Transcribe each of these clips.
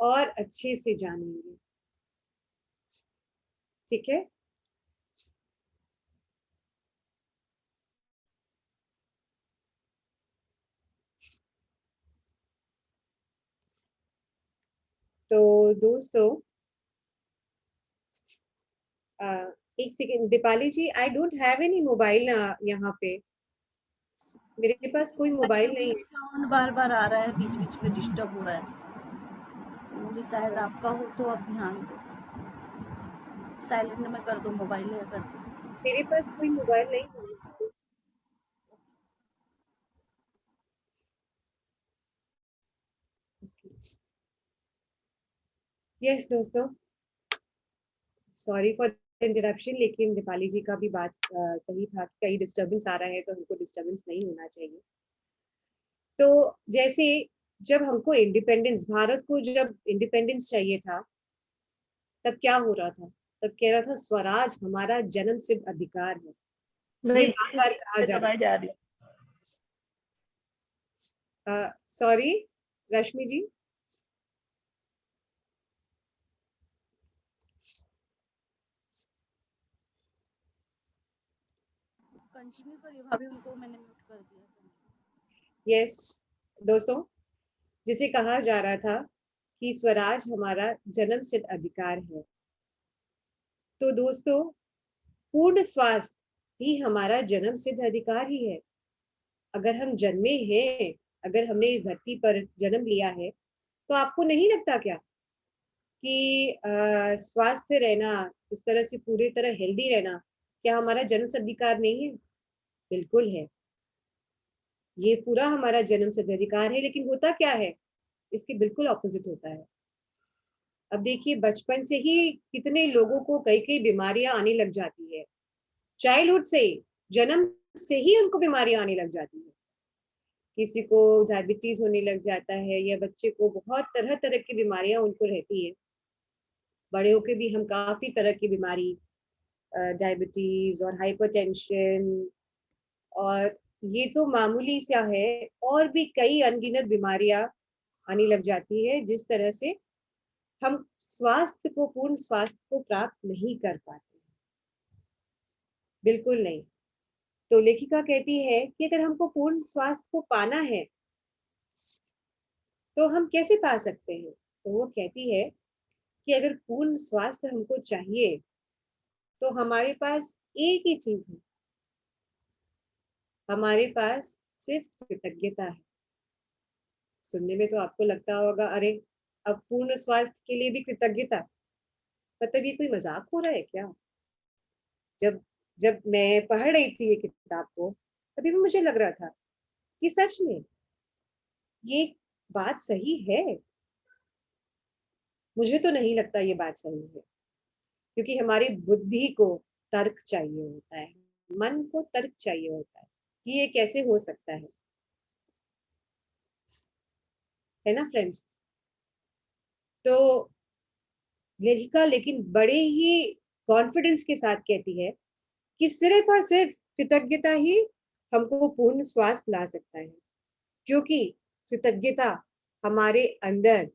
और अच्छे से जानेंगे। ठीक है, तो दोस्तों एक सेकेंड, Deepali ji, I don't have any mobile यहाँ पे, मेरे पास कोई मोबाइल नहीं है। साउंड बार बार आ रहा है, बीच बीच में डिस्टर्ब हो रहा है, तो मुझे शायद आपका हो, तो आप ध्यान दो। साइलेंट में कर दो मोबाइल, या कर दो। मेरे पास कोई मोबाइल नहीं है। यस दोस्तों, सॉरी फॉर इंटरप्शन, लेकिन दीपाली जी का भी बात सही था कि कहीं डिस्टरबेंस आ रहा है तो हमको डिस्टरबेंस नहीं होना चाहिए। तो जैसे जब हमको इंडिपेंडेंस, भारत को जब इंडिपेंडेंस चाहिए था, तब क्या हो रहा था? तब कह रहा था स्वराज हमारा जन्म सिद्ध अधिकार है, ये नहीं, बार बार कहा जा दबाई जा रही है। रहा। सॉरी रश्मि जी, कंटिन्यू करिए भाभी, उनको मैंने म्यूट कर दिया। यस दोस्तों, जिसे कहा जा रहा था कि स्वराज हमारा जन्म सिद्ध अधिकार है, तो दोस्तों पूर्ण स्वास्थ्य ही हमारा जन्म सिद्ध अधिकार ही है। अगर हम जन्मे हैं, अगर हमने इस धरती पर जन्म लिया है, तो आपको नहीं लगता क्या कि स्वास्थ्य रहना, इस तरह से पूरी तरह हेल्दी रहना, क्या हमारा जन्म सिद्ध अधिकार नहीं है? बिल्कुल है, ये पूरा हमारा जन्म सिद्ध अधिकार है। लेकिन होता क्या है, इसके बिल्कुल ऑपोजिट होता है। अब देखिए, बचपन से ही कितने लोगों को कई कई बीमारियां आने लग जाती है, चाइल्डहुड से ही, जन्म से ही उनको बीमारियां आने लग जाती है। किसी को डायबिटीज होने लग जाता है, या बच्चे को बहुत तरह तरह की बीमारियां उनको रहती है। बड़े होके भी हम काफी तरह की बीमारी, डायबिटीज और हाइपरटेंशन, और ये तो मामूली सा है, और भी कई अनगिनत बीमारियां आने लग जाती है, जिस तरह से हम स्वास्थ्य को, पूर्ण स्वास्थ्य को प्राप्त नहीं कर पाते। बिल्कुल नहीं। तो लेखिका कहती है कि अगर हमको पूर्ण स्वास्थ्य को पाना है, तो हम कैसे पा सकते हैं? तो वो कहती है कि अगर पूर्ण स्वास्थ्य हमको चाहिए, तो हमारे पास एक ही चीज है, हमारे पास सिर्फ कृतज्ञता है। सुनने में तो आपको लगता होगा, अरे अब पूर्ण स्वास्थ्य के लिए भी कृतज्ञता, मतलब ये कोई मजाक हो रहा है क्या? जब जब मैं पढ़ रही थी ये किताब को, तभी भी मुझे लग रहा था कि सच में ये बात सही है। मुझे तो नहीं लगता ये बात सही है, क्योंकि हमारी बुद्धि को तर्क चाहिए होता है, मन को तर्क चाहिए होता है कि ये कैसे हो सकता है ना फ्रेंड्स? तो लेखिका लेकिन बड़े ही कॉन्फिडेंस के साथ कहती है कि सिर्फ और सिर्फ कृतज्ञता ही हमको पूर्ण स्वास्थ्य ला सकता है, क्योंकि कृतज्ञता हमारे अंदर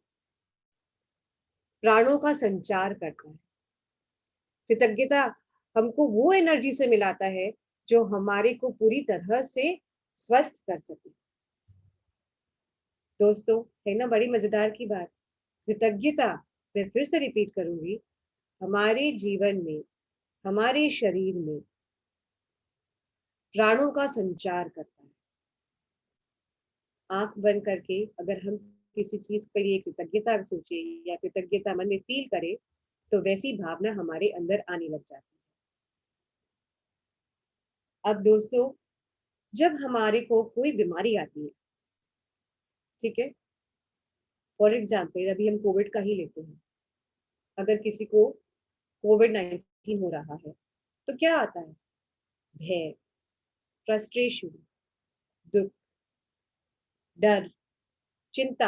प्राणों का संचार करता है। कृतज्ञता हमको वो एनर्जी से मिलाता है जो हमारे को पूरी तरह से स्वस्थ कर सके। दोस्तों, है ना बड़ी मजेदार की बात? कृतज्ञता, मैं फिर से रिपीट करूंगी, हमारे जीवन में, हमारे शरीर में प्राणों का संचार करता है। आंख बंद करके अगर हम किसी चीज के लिए कृतज्ञता सोचे या कृतज्ञता मन में फील करें, तो वैसी भावना हमारे अंदर आने लग जाती है। अब दोस्तों, जब हमारे को कोई बीमारी आती है, ठीक है, फॉर एग्जाम्पल अभी हम कोविड का ही लेते हैं, अगर किसी को कोविड-19 हो रहा है, तो क्या आता है? भय, फ्रस्ट्रेशन, दुख, डर, चिंता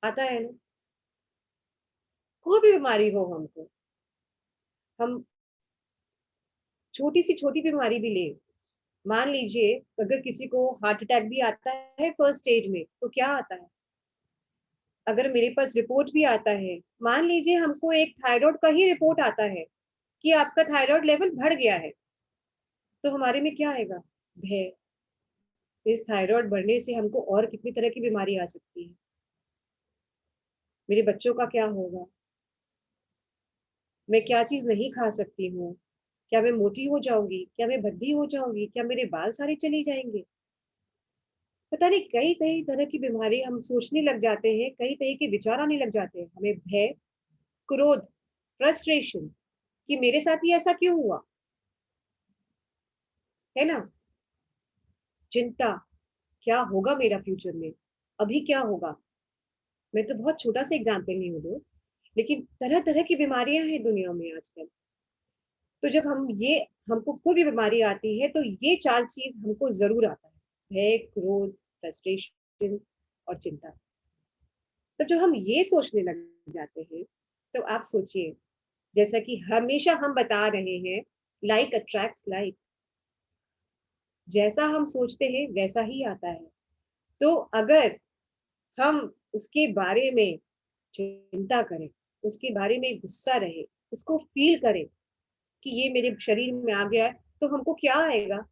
आता है ना? कोई भी बीमारी हो हमको, हम छोटी सी छोटी बीमारी भी ले, मान लीजिए अगर किसी को हार्ट अटैक भी आता है फर्स्ट स्टेज में, तो क्या आता है? अगर मेरे पास रिपोर्ट भी आता है, मान लीजिए हमको एक थायराइड का ही रिपोर्ट आता है कि आपका थायराइड लेवल बढ़ गया है, तो हमारे में क्या आएगा? भय। इस थायराइड बढ़ने से हमको और कितनी तरह की बीमारी आ सकती है, मेरे बच्चों का क्या होगा, मैं क्या चीज नहीं खा सकती हूँ, क्या मैं मोटी हो जाऊंगी, क्या मैं भद्दी हो जाऊंगी, क्या मेरे बाल सारे चले जाएंगे। पता नहीं कई कई तरह की बीमारी हम सोचने लग जाते हैं, कई तरह के विचार आने लग जाते हैं, हमें भय, क्रोध, फ्रस्ट्रेशन कि मेरे साथ ही ऐसा क्यों हुआ, है ना। चिंता, क्या होगा मेरा फ्यूचर में, अभी क्या होगा। मैं तो बहुत छोटा सा एग्जाम्पल नहीं हूँ दोस्त, लेकिन तरह तरह की बीमारियां हैं दुनिया में आजकल। तो जब हमको कोई भी बीमारी आती है तो ये चार चीज हमको जरूर आता है, भय, क्रोध, फ्रस्ट्रेशन और चिंता। तो जब हम ये सोचने लग जाते हैं, तो आप सोचिए, जैसा कि हमेशा हम बता रहे हैं, लाइक अट्रैक्ट्स लाइक। जैसा हम सोचते हैं वैसा ही आता है। तो अगर हम उसके बारे में चिंता करें, उसके बारे में गुस्सा रहे, उसको फील करें कि ये मेरे शरीर में आ गया है, तो हमको क्या आएगा?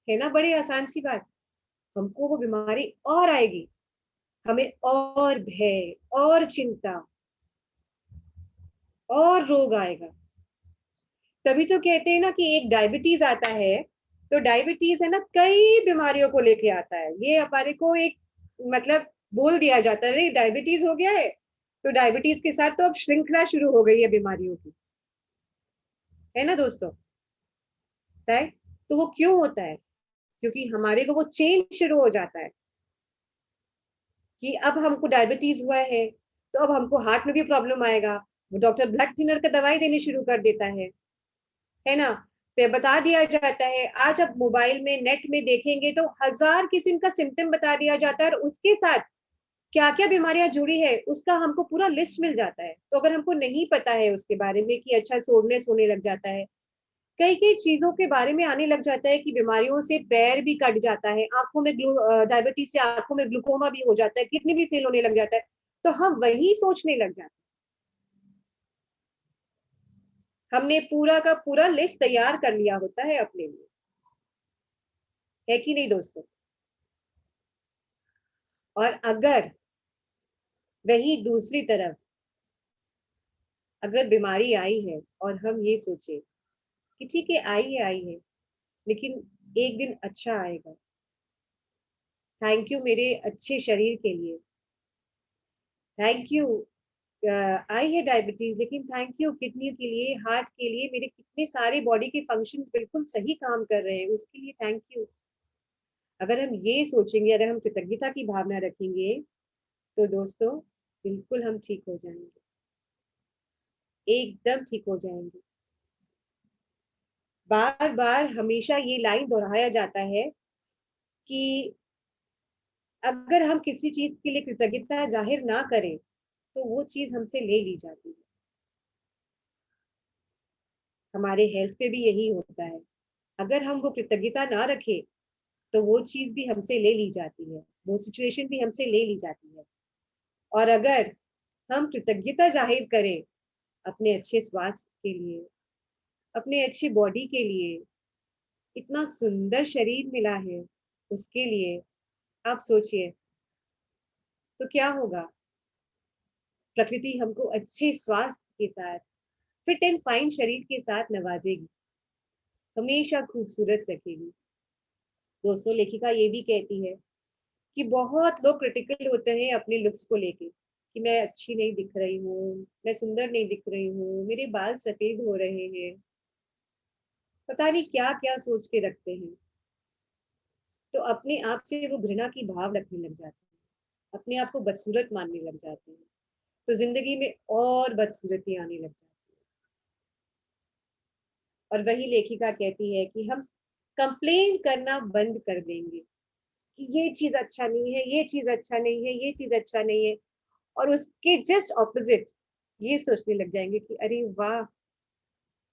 है ना, बड़े आसान सी बात। हमको वो बीमारी और आएगी, हमें और भय और चिंता और रोग आएगा। तभी तो कहते हैं ना कि एक डायबिटीज आता है, तो डायबिटीज है ना कई बीमारियों को लेके आता है। ये हमारे को एक मतलब बोल दिया जाता है डायबिटीज हो गया है, तो डायबिटीज के साथ तो अब श्रृंखला शुरू हो गई है बीमारियों की, है ना दोस्तों। राइट। तो वो क्यों होता है? क्योंकि हमारे को वो चेंज शुरू हो जाता है कि अब हमको डायबिटीज हुआ है, तो अब हमको हार्ट में भी प्रॉब्लम आएगा। वो डॉक्टर ब्लड थिनर का दवाई देनी शुरू कर देता है ना। फिर बता दिया जाता है, आज आप मोबाइल में नेट में देखेंगे तो हजार किस्म का सिम्टम बता दिया जाता है, और उसके साथ क्या क्या बीमारियां जुड़ी है उसका हमको पूरा लिस्ट मिल जाता है। तो अगर हमको नहीं पता है उसके बारे में कि अच्छा सोडनेस होने लग जाता है, कई कई चीजों के बारे में आने लग जाता है कि बीमारियों से पैर भी कट जाता है, आंखों में डायबिटीज से आंखों में ग्लूकोमा भी हो जाता है, किडनी भी फेल होने लग जाता है, तो हम वही सोचने लग जाते हैं। हमने पूरा का पूरा लिस्ट तैयार कर लिया होता है अपने लिए, है कि नहीं दोस्तों। और अगर वही दूसरी तरफ, अगर बीमारी आई है और हम ये सोचे कि ठीक है आई है, लेकिन एक दिन अच्छा आएगा, थैंक यू मेरे अच्छे शरीर के लिए, थैंक यू आई है डायबिटीज, लेकिन थैंक यू किडनी के लिए, हार्ट के लिए, मेरे कितने सारे बॉडी के फंक्शंस बिल्कुल सही काम कर रहे हैं, उसके लिए थैंक यू। अगर हम ये सोचेंगे, अगर हम कृतज्ञता की भावना रखेंगे, तो दोस्तों बिल्कुल हम ठीक हो जाएंगे, एकदम ठीक हो जाएंगे। बार बार हमेशा ये लाइन दोहराया जाता है कि अगर हम किसी चीज के लिए कृतज्ञता जाहिर ना करें, तो वो चीज हमसे ले ली जाती है। हमारे हेल्थ पे भी यही होता है, अगर हम वो कृतज्ञता ना रखें, तो वो चीज भी हमसे ले ली जाती है, वो सिचुएशन भी हमसे ले ली जाती है। और अगर हम कृतज्ञता जाहिर करें अपने अच्छे स्वास्थ्य के लिए, अपने अच्छी बॉडी के लिए, इतना सुंदर शरीर मिला है उसके लिए, आप सोचिए तो क्या होगा। प्रकृति हमको अच्छे स्वास्थ्य के साथ, फिट एंड फाइन शरीर के साथ नवाजेगी, हमेशा खूबसूरत रखेगी। दोस्तों लेखिका ये भी कहती है कि बहुत लोग क्रिटिकल होते हैं अपने लुक्स को लेके, कि मैं अच्छी नहीं दिख रही हूँ, मैं सुंदर नहीं दिख रही हूँ, मेरे बाल सफेद हो रहे हैं, पता नहीं क्या क्या सोच के रखते हैं। तो अपने आप से वो घृणा की भाव रखने लग जाते हैं, अपने आप को बदसूरत मानने लग जाते हैं, तो जिंदगी में और बदसूरती आने लग जाती है। और वही लेखिका कहती है कि हम कंप्लेन करना बंद कर देंगे कि ये चीज अच्छा नहीं है, ये चीज अच्छा नहीं है, ये चीज अच्छा नहीं है, और उसके जस्ट ऑपोजिट ये सोचने लग जाएंगे कि अरे वाह,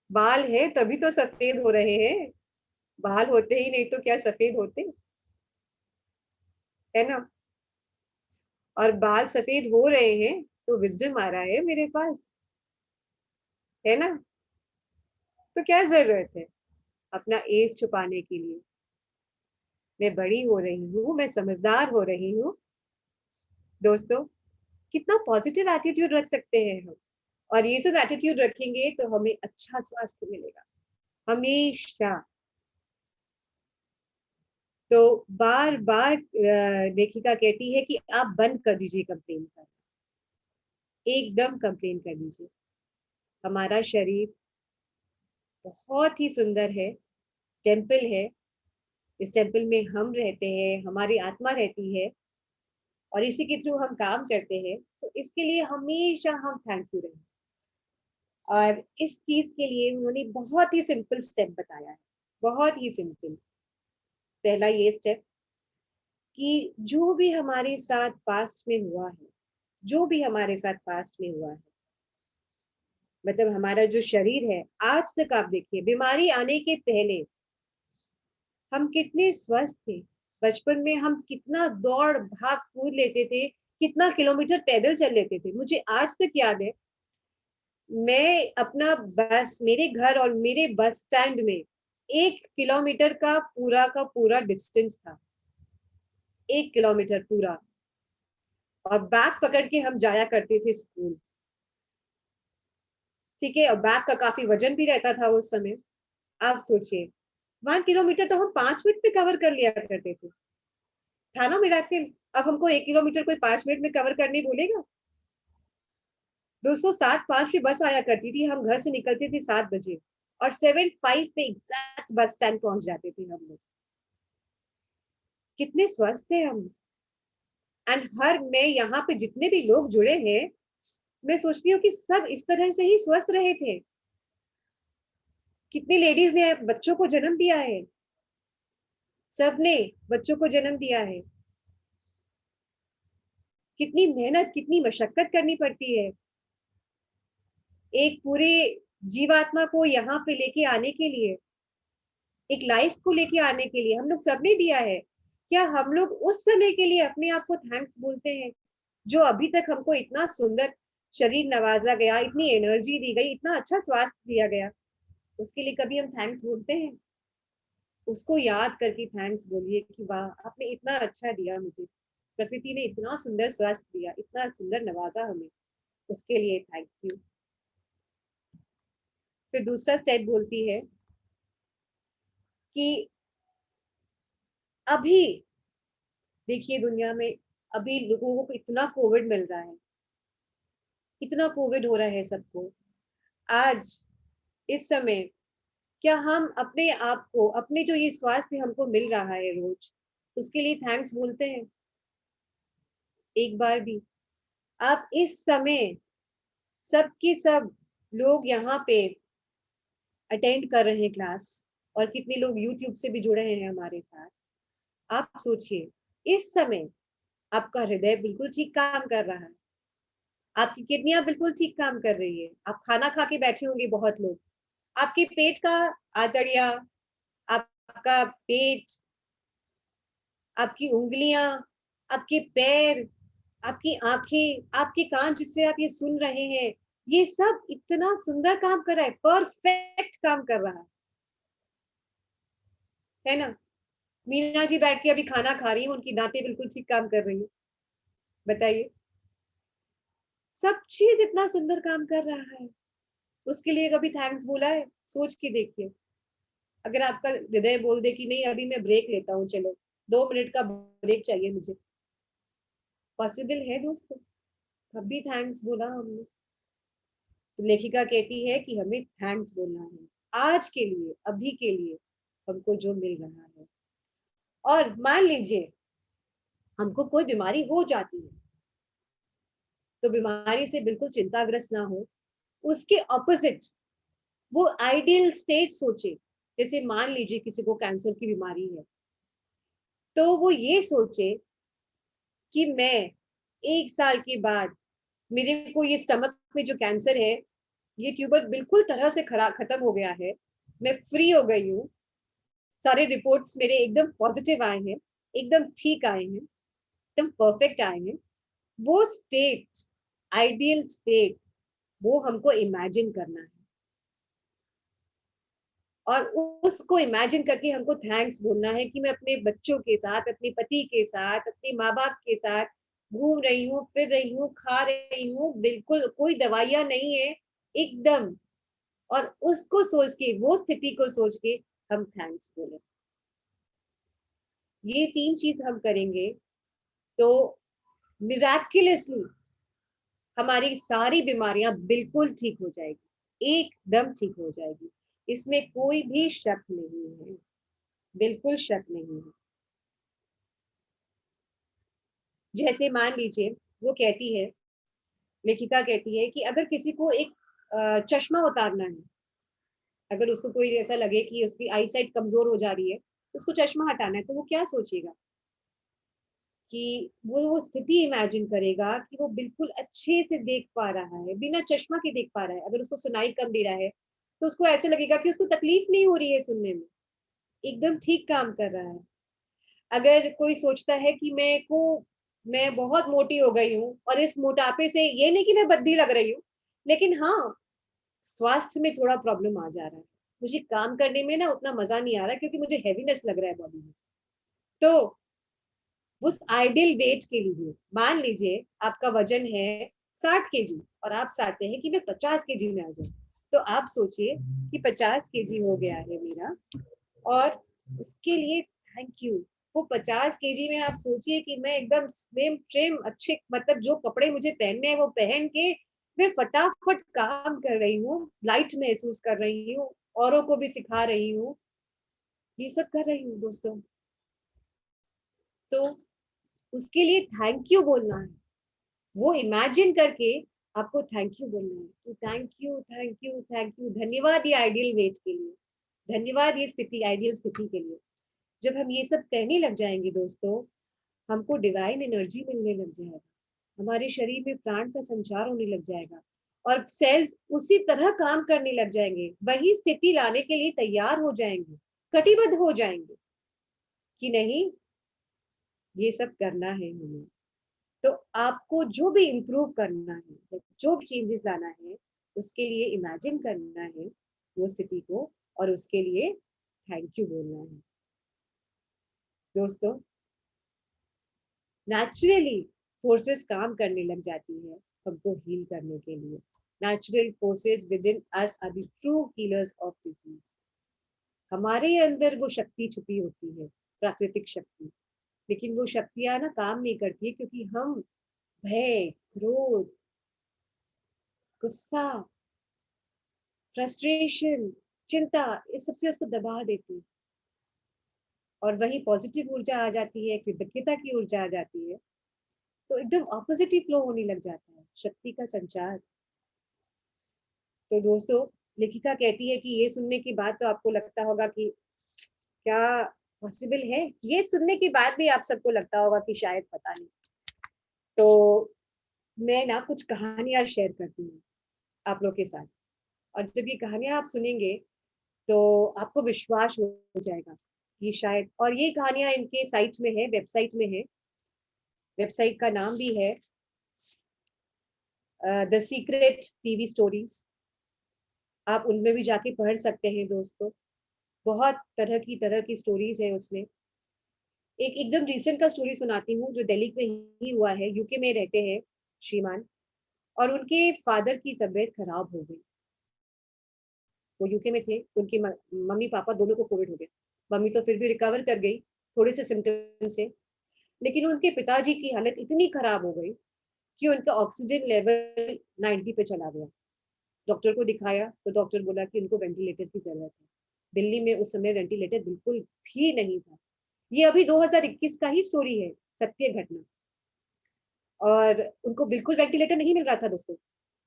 बाल है तभी तो सफेद हो रहे हैं, बाल होते ही नहीं तो क्या सफेद होते, है ना। और बाल सफेद हो रहे हैं तो विजडम आ रहा है मेरे पास, है ना? तो क्या जरूरत है अपना एज छुपाने के लिए? मैं बड़ी हो रही हूँ, मैं समझदार हो रही हूँ। दोस्तों, कितना पॉजिटिव एटीट्यूड रख सकते हैं हम, और ये सब एटीट्यूड रखेंगे तो हमें अच्छा स्वास्थ्य मिलेगा हमेशा। तो बार बार लेखिका कहती है कि आप बंद कर दीजिए कंप्लेन करना, एकदम कंप्लेन कर दीजिए। हमारा शरीर बहुत ही सुंदर है, टेम्पल है। इस टेम्पल में हम रहते हैं, हमारी आत्मा रहती है, और इसी के थ्रू हम काम करते हैं। तो इसके लिए हमेशा हम थैंक यू रहें। और इस चीज के लिए उन्होंने बहुत ही सिंपल स्टेप बताया है, बहुत ही सिंपल। पहला ये स्टेप कि जो भी हमारे साथ पास्ट में हुआ है, जो भी हमारे साथ पास्ट में हुआ है, मतलब हमारा जो शरीर है, आज तक आप देखिए बीमारी आने के पहले हम कितने स्वस्थ थे। बचपन में हम कितना दौड़ भाग कूद लेते थे, कितना किलोमीटर पैदल चल लेते थे। मुझे आज तक याद है, मैं अपना बस, मेरे घर और मेरे बस स्टैंड में 1 किलोमीटर का पूरा डिस्टेंस था, 1 किलोमीटर पूरा। और बैग पकड़ के हम जाया करते थे स्कूल, ठीक है। और बैग का काफी वजन भी रहता था उस समय। आप सोचिए, 1 किलोमीटर तो हम 5 मिनट में कवर कर लिया करते थे, था ना मिराकिल? अब हमको 1 किलोमीटर कोई 5 मिनट में कवर करने बोलेगा? दोस्तों, 7:05 पे बस आया करती थी, हम घर से निकलते थे 7 बजे, और 7:05 पे एग्जैक्ट बस स्टैंड पहुंच जाते थे हम लोग। कितने स्वस्थ थे हम। एंड हर मैं यहाँ पे जितने भी लोग जुड़े हैं, मैं सोचती हूँ कि सब इस तरह से ही स्वस्थ रहे थे। कितनी लेडीज ने बच्चों को जन्म दिया है, सबने बच्चों को जन्म दिया है। कितनी मेहनत, कितनी मशक्कत करनी पड़ती है एक पूरे जीवात्मा को यहाँ पे लेके आने के लिए, एक लाइफ को लेके आने के लिए। हम लोग सबने दिया है। क्या हम लोग उस समय के लिए अपने आप को थैंक्स बोलते हैं? जो अभी तक हमको इतना सुंदर शरीर नवाजा गया, इतनी एनर्जी दी गई, इतना अच्छा स्वास्थ्य दिया गया, उसके लिए कभी हम थैंक्स बोलते हैं? उसको याद करके थैंक्स बोलिए कि वाह, आपने इतना अच्छा दिया मुझे, प्रकृति ने इतना सुंदर स्वास्थ्य दिया, इतना सुंदर नवाजा हमें, उसके लिए थैंक यू। फिर दूसरा स्टेप बोलती है कि अभी देखिए दुनिया में अभी लोगों को इतना कोविड मिल रहा है, इतना कोविड हो रहा है सबको आज, इस समय। क्या हम अपने आप को, अपने जो ये स्वास्थ्य हमको मिल रहा है रोज, उसके लिए थैंक्स बोलते हैं एक बार भी? आप इस समय सबके सब लोग यहाँ पे अटेंड कर रहे हैं क्लास, और कितने लोग यूट्यूब से भी जुड़े हैं हमारे साथ। आप सोचिए, इस समय आपका हृदय बिल्कुल ठीक काम कर रहा है, आपकी किडनियां बिल्कुल ठीक काम कर रही है, आप खाना खा के बैठे होंगे बहुत लोग, आपके पेट का आंतड़िया, आपका पेट, आपकी उंगलियां, आपके पैर, आपकी आंखें, आपके कान जिससे आप ये सुन रहे हैं, ये सब इतना सुंदर काम कर रहा है, परफेक्ट काम कर रहा है ना? मीना जी बैठ के अभी खाना खा रही है, उनकी दांतें बिल्कुल ठीक काम कर रही है। बताइए, सब चीज इतना सुंदर काम कर रहा है, उसके लिए कभी थैंक्स बोला है? सोच के देखिए। अगर आपका हृदय बोल दे कि नहीं, अभी मैं ब्रेक लेता हूँ, चलो 2 मिनट का ब्रेक चाहिए मुझे, पॉसिबल है दोस्तों? तब भी थैंक्स बोला हमने। तो लेखिका कहती है कि हमें थैंक्स बोलना है आज के लिए, अभी के लिए हमको जो मिल रहा है। और मान लीजिए हमको कोई बीमारी हो जाती है, तो बीमारी से बिल्कुल चिंताग्रस्त ना हो, उसके ऑपोजिट वो आइडियल स्टेट सोचे। जैसे मान लीजिए किसी को कैंसर की बीमारी है, तो वो ये सोचे कि मैं 1 साल के बाद, मेरे को ये स्टमक में जो कैंसर है, ये ट्यूबर बिल्कुल तरह से खत्म हो गया है, मैं फ्री हो गई हूँ, सारे रिपोर्ट्स मेरे एकदम पॉजिटिव आए हैं, एकदम ठीक आए हैं, एकदम परफेक्ट आए हैं। वो स्टेट, आइडियल स्टेट, वो हमको इमेजिन करना है और उसको इमेजिन करके हमको थैंक्स बोलना है कि मैं अपने बच्चों के साथ, अपने पति के साथ, अपने माँ बाप के साथ घूम रही हूँ, फिर रही हूँ, खा रही हूँ, बिल्कुल कोई दवाइयाँ नहीं है, एकदम। और उसको सोच के, वो स्थिति को सोच के हम थैंक्स बोले। ये 3 चीज हम करेंगे तो मिराक्युलसली हमारी सारी बीमारियां बिल्कुल ठीक हो जाएगी, एकदम ठीक हो जाएगी। इसमें कोई भी शक नहीं है, बिल्कुल शक नहीं है। जैसे मान लीजिए, वो कहती है, लेखिका कहती है कि अगर किसी को एक चश्मा उतारना है, अगर उसको कोई ऐसा लगे कि उसकी आई साइट कमजोर हो जा रही है, तो उसको चश्मा हटाना है, तो वो क्या सोचेगा कि वो स्थिति इमेजिन करेगा कि वो बिल्कुल अच्छे से देख पा रहा है, बिना चश्मा के देख पा रहा है। अगर उसको सुनाई कम दे रहा है, तो उसको ऐसे लगेगा कि उसको तकलीफ नहीं हो रही है सुनने में, एकदम ठीक काम कर रहा है। अगर कोई सोचता है कि मैं बहुत मोटी हो गई हूँ और इस मोटापे से, ये नहीं कि मैं बद्दी लग रही हूँ, लेकिन हाँ, स्वास्थ्य में थोड़ा प्रॉब्लम आ जा रहा है, मुझे काम करने में ना उतना मजा नहीं आ रहा क्योंकि मुझे हैवीनेस लग रहा है बॉडी में। तो उस आइडियल वेट के लिए, मान लीजिए आपका वजन है 60 kg और आप चाहते हैं कि मैं 50 kg में आ जाऊं, तो आप सोचिए कि 50 kg हो गया है मेरा, और उसके लिए थैंक यू। वो 50 kg में आप सोचिए कि मैं एकदम स्लिम ट्रिम अच्छे, मतलब जो कपड़े मुझे पहनने हैं वो पहन के मैं फटाफट काम कर रही हूँ, लाइट महसूस कर रही हूँ, औरों को भी सिखा रही हूँ, ये सब कर रही हूँ दोस्तों। तो उसके लिए थैंक यू बोलना है, वो इमेजिन करके आपको थैंक यू बोलना है कि thank you, thank you, thank you, धन्यवाद ये आइडियल वेट के लिए, धन्यवाद ये स्थिति, आइडियल स्थिति के लिए। जब हम ये सब कहने लग जाएंगे दोस्तों, हमको डिवाइन एनर्जी मिलने लग जाएगा, हमारे शरीर में प्राण का संचार होने लग जाएगा और सेल्स उसी तरह काम करने लग जाएंगे, वही स्थिति लाने के लिए तैयार हो जाएंगे, कटिबद्ध हो जाएंगे कि नहीं, ये सब करना है हमें। तो आपको जो भी इम्प्रूव करना है, जो भी चेंजेस लाना है, उसके लिए इमेजिन करना है वो स्थिति को, और उसके लिए थैंक यू बोलना है दोस्तों। नेचुरली फोर्सेस काम करने लग जाती है हमको हील करने के लिए। Natural forces within us are the true healers of disease. हमारे अंदर वो शक्ति छुपी होती है, प्राकृतिक शक्ति, लेकिन वो शक्तियां ना काम नहीं करती है क्योंकि हम भय, क्रोध, गुस्सा, फ्रस्ट्रेशन, चिंता, इस सबसे उसको दबा देती है, और वही पॉजिटिव ऊर्जा आ जाती है, कृतज्ञता की ऊर्जा आ जाती है, तो एकदम ऑपोजिट ही फ्लो होने लग जाता है, शक्ति का संचार। तो दोस्तों, लेखिका कहती है कि ये सुनने के बाद तो आपको लगता होगा कि क्या पॉसिबल है, ये सुनने के बाद भी आप सबको लगता होगा कि शायद पता नहीं। तो मैं ना कुछ कहानियां शेयर करती हूँ आप लोग के साथ, और जब ये कहानियां आप सुनेंगे तो आपको विश्वास हो जाएगा कि शायद, और ये कहानियां इनके साइट में है, वेबसाइट में है, वेबसाइट का नाम भी है द सीक्रेट टीवी स्टोरीज। आप उनमें भी जाके पढ़ सकते हैं दोस्तों, बहुत तरह की स्टोरीज है उसमें। एक एकदम रिसेंट का स्टोरी सुनाती हूँ जो दिल्ली में ही हुआ है, यूके में रहते हैं श्रीमान, और उनके फादर की तबीयत खराब हो गई। वो यूके में थे, उनकी मम्मी पापा दोनों को कोविड हो गया। मम्मी तो फिर भी रिकवर कर गई थोड़े से सिम्टम से, लेकिन उनके पिताजी की हालत इतनी खराब हो गई कि उनका ऑक्सीजन लेवल 90 पे चला गया। डॉक्टर को दिखाया तो डॉक्टर बोला कि उनको वेंटिलेटर की जरूरत है। दिल्ली में उस समय वेंटिलेटर बिल्कुल भी नहीं था। ये अभी 2021 का ही स्टोरी है, सत्य घटना। और उनको बिल्कुल वेंटिलेटर नहीं मिल रहा था दोस्तों,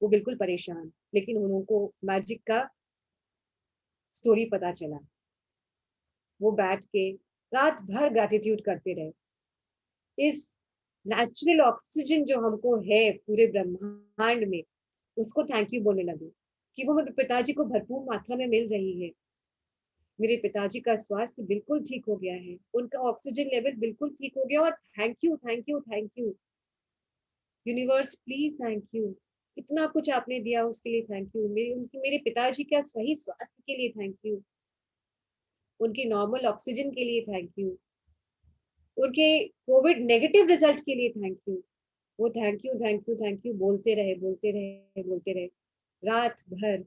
वो बिल्कुल परेशान, लेकिन उनको मैजिक का स्टोरी पता चला। वो बैठ के रात भर ग्रैटिट्यूड करते रहे। इस नेचुरल ऑक्सीजन जो हमको है पूरे ब्रह्मांड में, उसको थैंक यू बोलने लगे कि वो मेरे पिताजी को भरपूर मात्रा में मिल रही है। मेरे पिताजी का स्वास्थ्य बिल्कुल ठीक हो गया है, उनका ऑक्सीजन लेवल बिल्कुल ठीक हो गया, और thank you, thank you, thank you. Universe please thank you, इतना कुछ आपने दिया उसके लिए थैंक यू, मेरे पिताजी का सही स्वास्थ्य के लिए थैंक यू, उनकी नॉर्मल ऑक्सीजन के लिए थैंक यू, उनके कोविड नेगेटिव रिजल्ट के लिए थैंक यू। वो thank you thank you thank you बोलते रहे बोलते रहे बोलते रहे रात भर।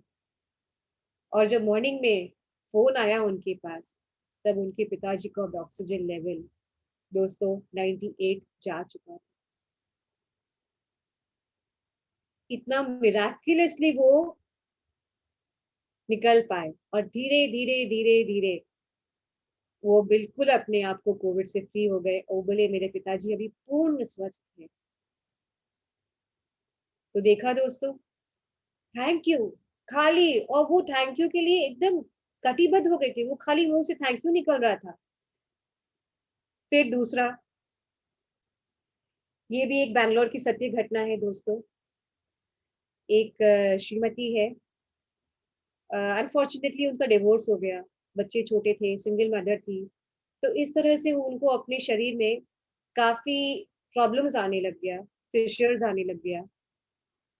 और जब मॉर्निंग में फोन आया उनके पास, तब उनके पिताजी का ऑक्सीजन लेवल दोस्तों 98 जा चुका था। इतना मिराक्युलसली वो निकल पाए और धीरे धीरे धीरे धीरे वो बिल्कुल अपने आप को कोविड से फ्री हो गए और बोले मेरे पिताजी अभी पूर्ण स्वस्थ है। तो देखा दोस्तों, थैंक यू खाली, और वो थैंक यू के लिए एकदम कटिबद्ध हो गए थे, वो खाली मुंह से थैंक यू निकल रहा था। फिर दूसरा, ये भी एक बैंगलोर की सत्य घटना है दोस्तों। एक श्रीमती है, अनफॉर्चुनेटली उनका डिवोर्स हो गया, बच्चे छोटे थे, सिंगल मदर थी। तो इस तरह से उनको अपने शरीर में काफी प्रॉब्लम्स आने लग गया, फिशर्स आने लग गया,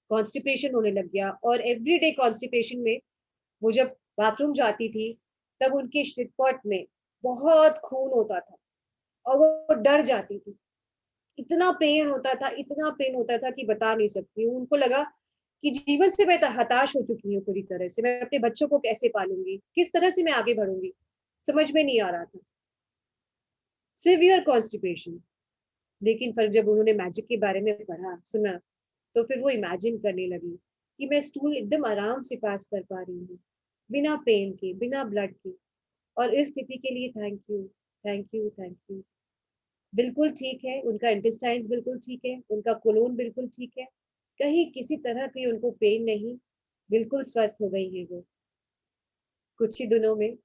कॉन्स्टिपेशन होने लग गया। और एवरीडे कॉन्स्टिपेशन में वो जब बाथरूम जाती थी, तब उनके शिटपॉट में बहुत खून होता था और वो डर जाती थी। इतना पेन होता था, इतना पेन होता था कि बता नहीं सकती हूँ। उनको लगा कि जीवन से मैं हताश हो चुकी हूँ पूरी तरह से, मैं अपने बच्चों को कैसे पालूंगी, किस तरह से मैं आगे बढ़ूंगी, समझ में नहीं आ रहा था। Severe constipation. लेकिन फिर जब उन्होंने मैजिक के बारे में पढ़ा सुना, तो फिर वो इमेजिन करने लगी कि मैं स्टूल एकदम आराम से पास कर पा रही हूँ, बिना पेन के, बिना ब्लड के। और इस स्थिति के लिए thank you thank you thank you. बिल्कुल ठीक है, उनका इंटेस्टाइन्स बिल्कुल ठीक है, उनका कोलोन बिल्कुल ठीक है, कहीं किसी तरह की उनको पेन नहीं, बिल्कुल स्वस्थ हो गई है वो। कुछ ही दिनों में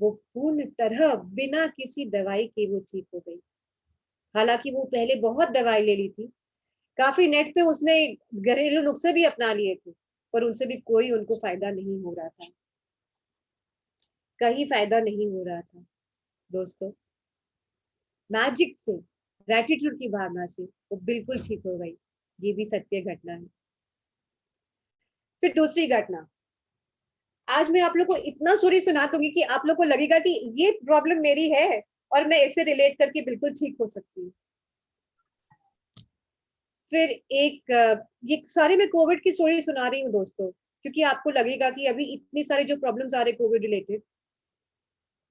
वो पूर्ण तरह बिना किसी दवाई के वो ठीक हो गई। हालांकि वो पहले बहुत दवाई ले ली थी, काफी नेट पे उसने घरेलू नुस्खे भी अपना लिए थे, पर उनसे भी कोई उनको फायदा नहीं हो रहा था, कहीं फायदा नहीं हो रहा था दोस्तों। मैजिक से, ग्रेटिट्यूड की भावना से वो बिल्कुल ठीक हो गई। ये भी सत्य घटना है। फिर दूसरी घटना, आज मैं आप लोग को इतना स्टोरी सुना दूंगी कि आप लोग को लगेगा कि ये प्रॉब्लम मेरी है और मैं इससे रिलेट करके बिल्कुल ठीक हो सकती हूँ। फिर एक ये सारे मैं कोविड की स्टोरी सुना रही हूँ दोस्तों, क्योंकि आपको लगेगा कि अभी इतने सारे जो प्रॉब्लम्स आ रहे कोविड रिलेटेड,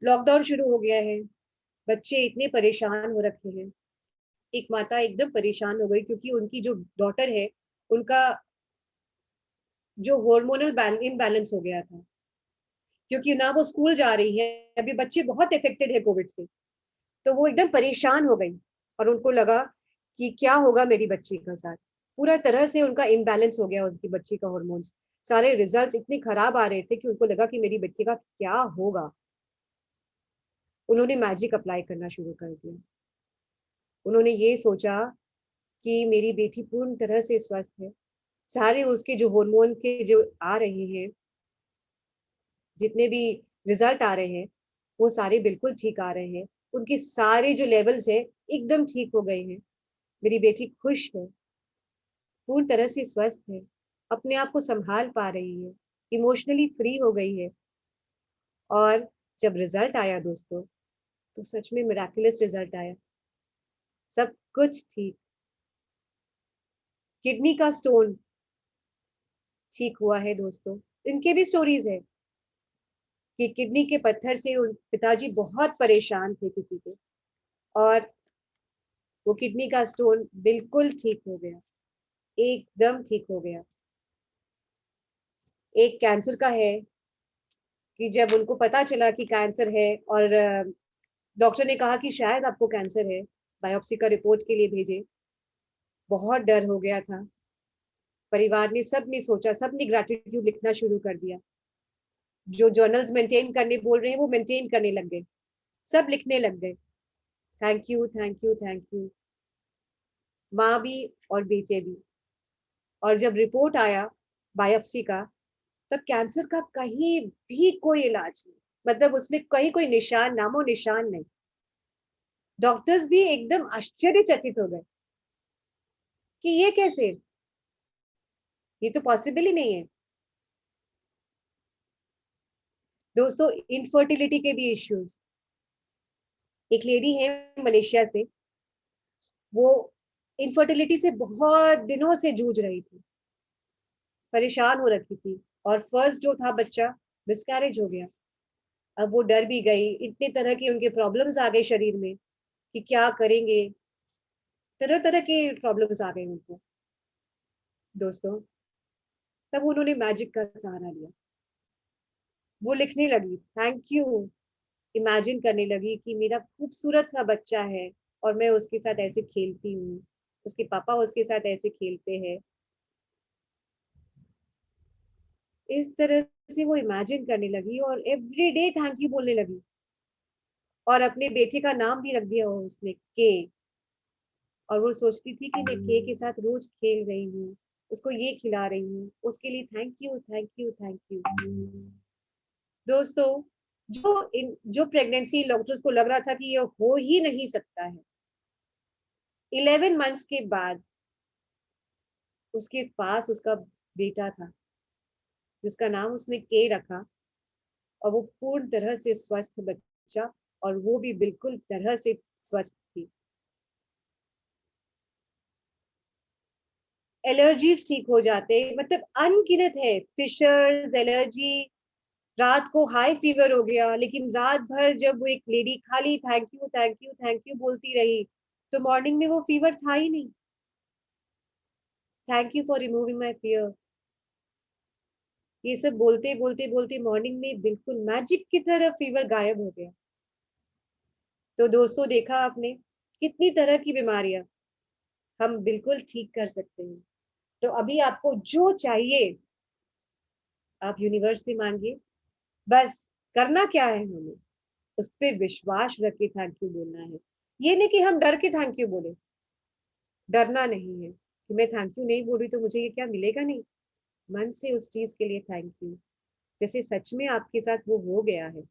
लॉकडाउन शुरू हो गया है, बच्चे इतने परेशान हो रखे हैं। एक माता एकदम परेशान हो गई क्योंकि उनकी जो डॉटर है, उनका जो हार्मोनल इम्बैलेंस हो गया था, क्योंकि ना वो स्कूल जा रही है, अभी बच्चे बहुत इफेक्टेड है कोविड से। तो वो एकदम परेशान हो गई और उनको लगा कि क्या होगा मेरी बच्ची का साथ। पूरा तरह से उनका इम्बैलेंस हो गया, उनकी बच्ची का हार्मोन्स, सारे रिजल्ट्स इतने खराब आ रहे थे कि उनको लगा कि मेरी बच्ची का क्या होगा। उन्होंने मैजिक अप्लाई करना शुरू कर दिया। उन्होंने ये सोचा कि मेरी बेटी पूर्ण तरह से स्वस्थ है, सारे उसके जो हार्मोन के जो आ रहे हैं, जितने भी रिजल्ट आ रहे हैं, वो सारे बिल्कुल ठीक आ रहे हैं, उनके सारे जो लेवल्स है एकदम ठीक हो गए हैं। मेरी बेटी खुश है, पूर्ण तरह से स्वस्थ है, अपने आप को संभाल पा रही है, इमोशनली फ्री हो गई है। और जब रिजल्ट आया दोस्तों, तो सच में मिराकुलस रिजल्ट आया, सब कुछ ठीक। किडनी का स्टोन ठीक हुआ है दोस्तों। इनके भी स्टोरीज है कि किडनी के पत्थर से पिताजी बहुत परेशान थे किसी के, और वो किडनी का स्टोन बिल्कुल ठीक हो गया, एकदम ठीक हो गया। एक कैंसर का है कि जब उनको पता चला कि कैंसर है और डॉक्टर ने कहा कि शायद आपको कैंसर है, बायोप्सी का रिपोर्ट के लिए भेजे, बहुत डर हो गया था। परिवार ने, सब ने सोचा, सब ने ग्रैटिट्यूड लिखना शुरू कर दिया। जो जर्नल्स मेंटेन करने बोल रहे हैं वो मेंटेन करने लग गए, सब लिखने लग गए, thank you thank you thank you, माँ भी और बेटे भी। और जब रिपोर्ट आया बायोप्सी का, तब कैंसर का कहीं भी कोई इलाज नहीं, मतलब उसमें कहीं कोई निशान, नामो निशान नहीं। डॉक्टर्स भी एकदम आश्चर्यचकित हो गए। कि ये कैसे, ये तो पॉसिबल ही नहीं है। दोस्तों, इनफर्टिलिटी के भी इश्यूज। एक लेडी है मलेशिया से, वो इनफर्टिलिटी से बहुत दिनों से जूझ रही थी, परेशान हो रखी थी, और फर्स्ट जो था बच्चा मिसकैरेज हो गया। अब वो डर भी गई, इतने तरह के उनके प्रॉब्लम्स आ गए शरीर में कि क्या करेंगे, तरह तरह के प्रॉब्लम्स आ गए उनको। दोस्तों, तब उन्होंने मैजिक का सहारा लिया। वो लिखने लगी थैंक यू, इमेजिन करने लगी कि मेरा खूबसूरत सा बच्चा है और मैं उसके साथ ऐसे खेलती हूँ, उसके पापा उसके साथ ऐसे खेलते हैं। इस तरह से वो इमेजिन करने लगी और एवरी डे थैंक यू बोलने लगी, और अपने बेटे का नाम भी रख दिया उसने, के। और वो सोचती थी कि मैं के साथ रोज खेल रही हूँ, उसको ये खिला रही हूँ, उसके लिए thank you thank you thank you. दोस्तों, जो प्रेगनेंसी डॉक्टर्स को लग रहा था कि ये हो ही नहीं सकता है, 11 मंथ्स के बाद उसके पास उसका बेटा था, जिसका नाम उसने के रखा, और वो पूर्ण तरह से स्वस्थ बच्चा, और वो भी बिल्कुल तरह से स्वस्थ थी। एलर्जीज ठीक हो जाते, मतलब अनगिनत है फिशर्स एलर्जी। रात को हाई फीवर हो गया, लेकिन रात भर जब वो एक लेडी खाली thank you thank you thank you बोलती रही, तो मॉर्निंग में वो फीवर था ही नहीं। Thank you for removing my fear, ये सब बोलते बोलते बोलते मॉर्निंग में बिल्कुल मैजिक की तरह फीवर गायब हो गया। तो दोस्तों, देखा आपने कितनी तरह की बीमारियां हम बिल्कुल ठीक कर सकते हैं। तो अभी आपको जो चाहिए आप यूनिवर्स से मांगिए, बस करना क्या है हमें, उस पर विश्वास रख के थैंक यू बोलना है। ये नहीं कि हम डर के थैंक यू बोले, डरना नहीं है कि मैं थैंक यू नहीं बोल रही तो मुझे ये क्या मिलेगा, नहीं। मन से उस चीज के लिए थैंक यू, जैसे सच में आपके साथ वो हो गया है,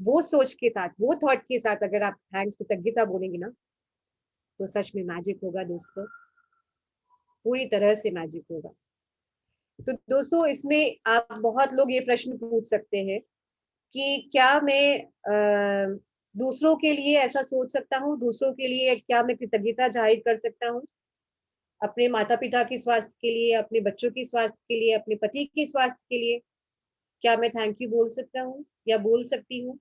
वो सोच के साथ, वो थॉट के साथ अगर आप थैंक्स कृतज्ञता बोलेंगे ना, तो सच में मैजिक होगा दोस्तों, पूरी तरह से मैजिक होगा। तो दोस्तों, इसमें आप बहुत लोग ये प्रश्न पूछ सकते हैं कि क्या मैं दूसरों के लिए ऐसा सोच सकता हूँ, दूसरों के लिए क्या मैं कृतज्ञता जाहिर कर सकता हूँ, अपने माता पिता के स्वास्थ्य के लिए, अपने बच्चों के स्वास्थ्य के लिए, अपने पति के स्वास्थ्य के लिए, क्या मैं थैंक यू बोल सकता हूँ या बोल सकती हूँ?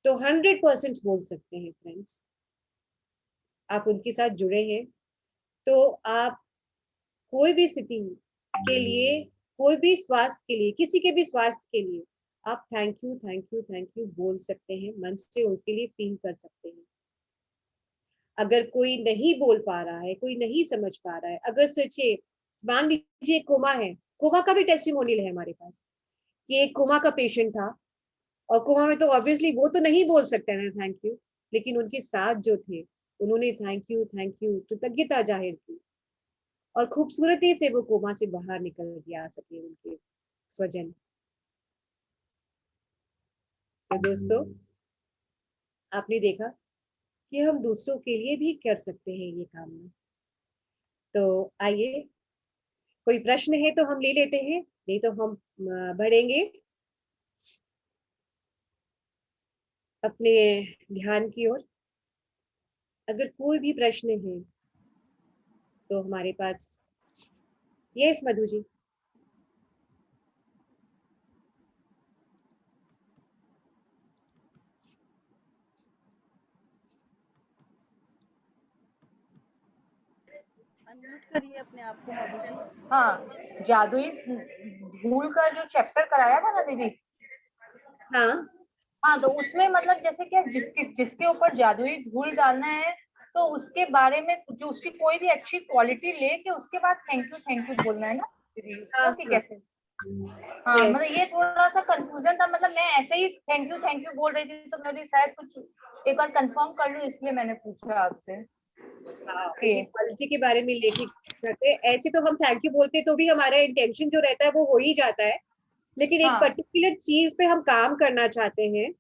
तो 100% बोल सकते हैं फ्रेंड्स। आप उनके साथ जुड़े हैं, तो आप कोई भी स्थिति के लिए, कोई भी स्वास्थ्य के लिए, किसी के भी स्वास्थ्य के लिए आप thank you thank you thank you बोल सकते हैं, मन से उसके लिए फील कर सकते हैं। अगर कोई नहीं बोल पा रहा है, कोई नहीं समझ पा रहा है, अगर सोचिए मान लीजिए कोमा है, कोमा का भी टेस्टिमोनियल है हमारे पास, कि एक कोमा का पेशेंट था, और कोमा में तो ऑब्वियसली वो तो नहीं बोल सकते ना थैंक यू, लेकिन उनके साथ जो थे उन्होंने थैंक यू कृतज्ञता जाहिर की, और खूबसूरती से वो कोमा से बाहर निकल के आ सके उनके स्वजन। तो दोस्तों, आपने देखा कि हम दूसरों के लिए भी कर सकते हैं ये काम। तो आइए, कोई प्रश्न है तो हम ले लेते हैं, नहीं तो हम बढ़ेंगे अपने ध्यान की ओर। अगर कोई भी प्रश्न है तो हमारे पास, यस मधु जी। अनम्यूट करिए अपने आप को मधु जी। हाँ, जादुई धूल का जो चैप्टर कराया था ना दीदी, हाँ हाँ, तो उसमें मतलब जैसे क्या जिसके जिसके ऊपर जादुई धूल डालना है, तो उसके बारे में जो उसकी कोई भी अच्छी क्वालिटी लेके उसके बाद थैंक यू बोलना है ना दीदी, हाँ उसको कि हाँ, कैसे? हाँ, यस। मतलब ये थोड़ा सा कंफ्यूजन था, मतलब मैं ऐसे ही थैंक यू बोल रही थी, तो मेरी शायद कुछ एक बार कंफर्म कर लूं, इसलिए मैंने पूछा आपसे हाँ, कि क्वालिटी के बारे में लेके करते ऐसे, तो हम थैंक यू बोलते तो भी हमारा इंटेंशन जो रहता है वो हो ही जाता है, लेकिन एक हाँ पर्टिकुलर चीज पे हम काम करना चाहते हैं,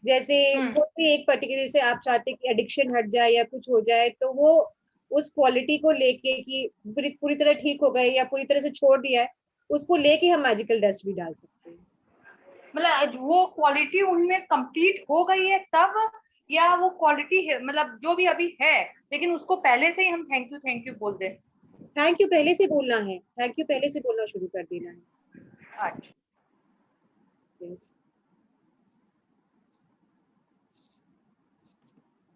जैसे कोई भी एक पर्टिकुलर से आप चाहते हैं कि एडिक्शन हट जाए या कुछ हो जाए, तो वो उस क्वालिटी को लेके कि पूरी तरह ठीक हो गए या पूरी तरह से छोड़ दिया है, उसको लेके हम मैजिकल डस्ट भी डाल सकते हैं। मतलब वो क्वालिटी उनमें कंप्लीट हो गई है तब, या वो क्वालिटी है मतलब जो भी अभी है लेकिन उसको पहले से ही हम थैंक यू बोल दें? थैंक यू पहले से बोलना है, थैंक यू पहले से बोलना शुरू कर देना है। अच्छा। Yes.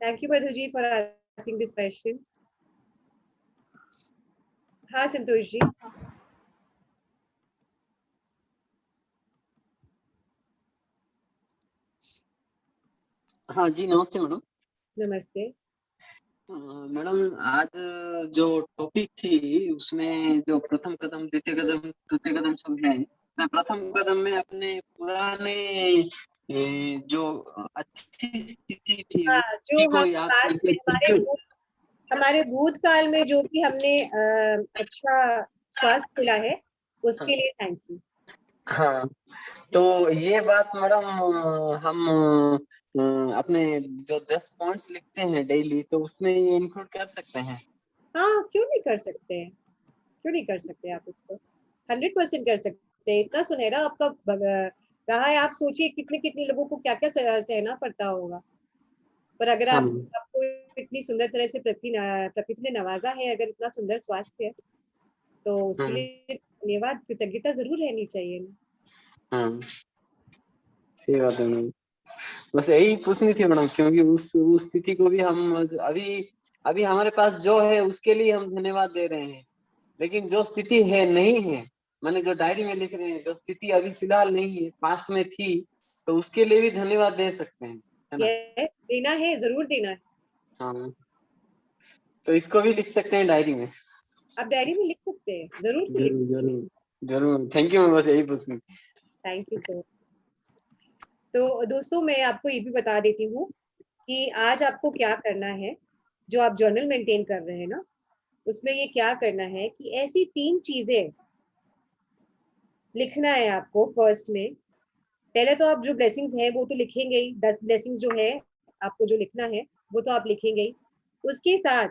Thank you, Madhu ji, for asking this question. हाँ संतोष जी। हाँ जी, नमस्ते मैडम। नमस्ते। मैडम, आज जो टॉपिक थी उसमें जो प्रथम कदम, द्वितीय कदम, तृतीय कदम सब है। मैं प्रथम कदम में अपने पुराने जो अच्छी स्थिति थी हाँ, उसी जो को हम याद पास्ट में करके हमारे भूतकाल में जो भी हमने अच्छा स्वास्थ्य मिला है, उसके लिए थैंक यू। हाँ, तो ये बात मैडम हम अपने जो 10 पॉइंट्स लिखते हैं डेली, तो उसमें ये इंक्लूड कर सकते हैं? हाँ, क्यों नहीं कर सकते हैं, क्यों नहीं कर सकते आप इसको 100% कर सकते हैं। इतना सुनहरा आपका रहा है, आप सोचिए कितने कितने लोगों को क्या क्या सहना पड़ता होगा, पर अगर हाँ। आपको इतनी सुंदर तरह से प्रकृति ने नवाजा है, अगर इतना सुंदर स्वास्थ्य है, तो उसके लिए धन्यवाद, कृतज्ञता जरूर रहनी चाहिए ना। हाँ, सही बात है मैडम। बस यही पूछनी थी मैडम, क्योंकि उस स्थिति को भी हम अभी अभी हमारे पास जो है उसके लिए हम धन्यवाद दे रहे हैं, लेकिन जो स्थिति है नहीं है, मैंने जो डायरी में लिख रहे हैं, जो स्थिति अभी फिलहाल नहीं है, पास्ट में थी, तो उसके लिए भी धन्यवाद दे सकते हैं, है ना? ये देना है, जरूर देना है। हाँ, तो इसको भी लिख सकते हैं डायरी में? आप डायरी में लिख सकते हैं, जरूर से लिख। जरूर जरूर जरूर, थैंक यू मैम, बस यही पूछनी थी। थैंक यू सो। तो दोस्तों, मैं आपको ये भी बता देती हूँ कि आज आपको क्या करना है। जो आप जर्नल मेंटेन कर रहे हैं ना, उसमें ये क्या करना है कि ऐसी 3 चीजें लिखना है आपको। फर्स्ट में पहले तो आप जो ब्लेसिंग्स है वो तो लिखेंगे ही, 10 ब्लेसिंग्स जो है आपको जो लिखना है वो तो आप लिखेंगे ही। उसके साथ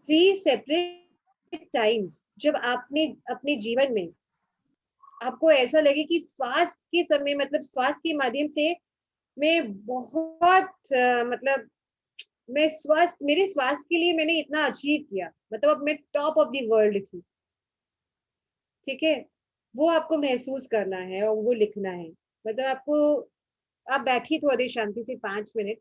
3 सेपरेट टाइम्स जब आपने अपने जीवन में आपको ऐसा लगे कि स्वास्थ्य के समय, मतलब स्वास्थ्य के माध्यम से मैं बहुत मतलब मैं स्वास्थ्य, मेरे स्वास्थ्य के लिए मैंने इतना अचीव किया, मतलब अब मैं टॉप ऑफ द वर्ल्ड थी, ठीक है, वो आपको महसूस करना है और वो लिखना है। मतलब आपको, आप बैठिए थोड़ी देर शांति से 5 मिनट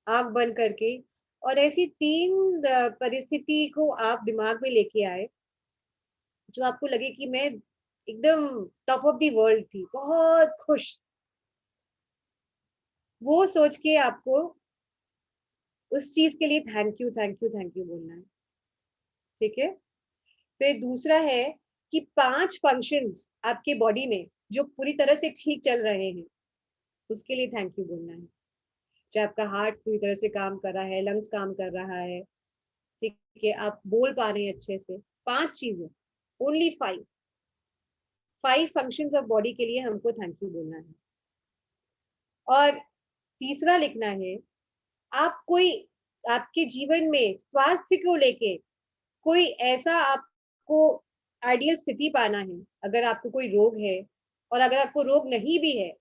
आंख बंद करके, और ऐसी 3 परिस्थिति को आप दिमाग में लेके आए जो आपको लगे कि मैं एकदम टॉप ऑफ द वर्ल्ड थी, बहुत खुश। वो सोच के आपको उस चीज के लिए thank you thank you thank you बोलना है, ठीक है। फिर दूसरा है कि 5 फंक्शंस आपके बॉडी में जो पूरी तरह से ठीक चल रहे हैं, उसके लिए थैंक यू बोलना है। चाहे आपका हार्ट पूरी तरह से काम कर रहा है, लंग्स काम कर रहा है, ठीक है, आप बोल पा रहे हैं अच्छे से, 5 चीजें, ओनली 5 फंक्शंस ऑफ बॉडी के लिए हमको थैंक यू बोलना है। और तीसरा लिखना है, आप कोई, आपके जीवन में स्वास्थ्य को लेके कोई ऐसा आपको आइडियल स्थिति पाना है। अगर आपको कोई रोग है, और अगर आपको रोग नहीं भी है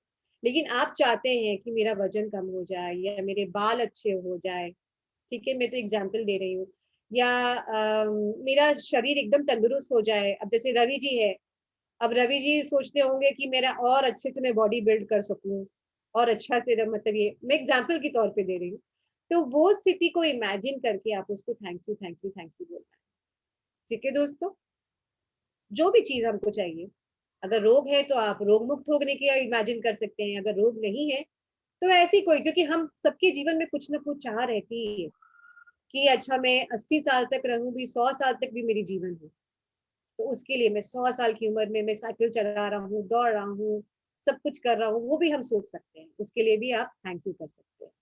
लेकिन आप चाहते हैं कि मेरा वजन कम हो जाए या मेरे बाल अच्छे हो जाए, ठीक है, मैं तो एग्जाम्पल दे रही हूँ, या मेरा शरीर एकदम तंदुरुस्त हो जाए। अब जैसे रवि जी है, अब रवि जी सोचते होंगे कि मेरा और अच्छे से मैं बॉडी बिल्ड कर सकूं, और अच्छा से, मतलब ये मैं एग्जाम्पल के तौर पे दे रही हूँ। तो वो स्थिति को इमेजिन करके आप उसको thank you thank you thank you बोलना है, ठीक है दोस्तों। जो भी चीज हमको चाहिए, अगर रोग है तो आप रोग मुक्त होने की इमेजिन कर सकते हैं, अगर रोग नहीं है तो ऐसी कोई, क्योंकि हम सबके जीवन में कुछ ना कुछ चाह रहती है कि अच्छा मैं 80 साल तक रहूंगी, 100 साल तक भी मेरी जीवन हो, तो उसके लिए मैं 100 साल की उम्र में मैं साइकिल चला रहा हूँ, दौड़ रहा हूँ, सब कुछ कर रहा हूँ, वो भी हम सोच सकते हैं, उसके लिए भी आप थैंक यू कर सकते हैं,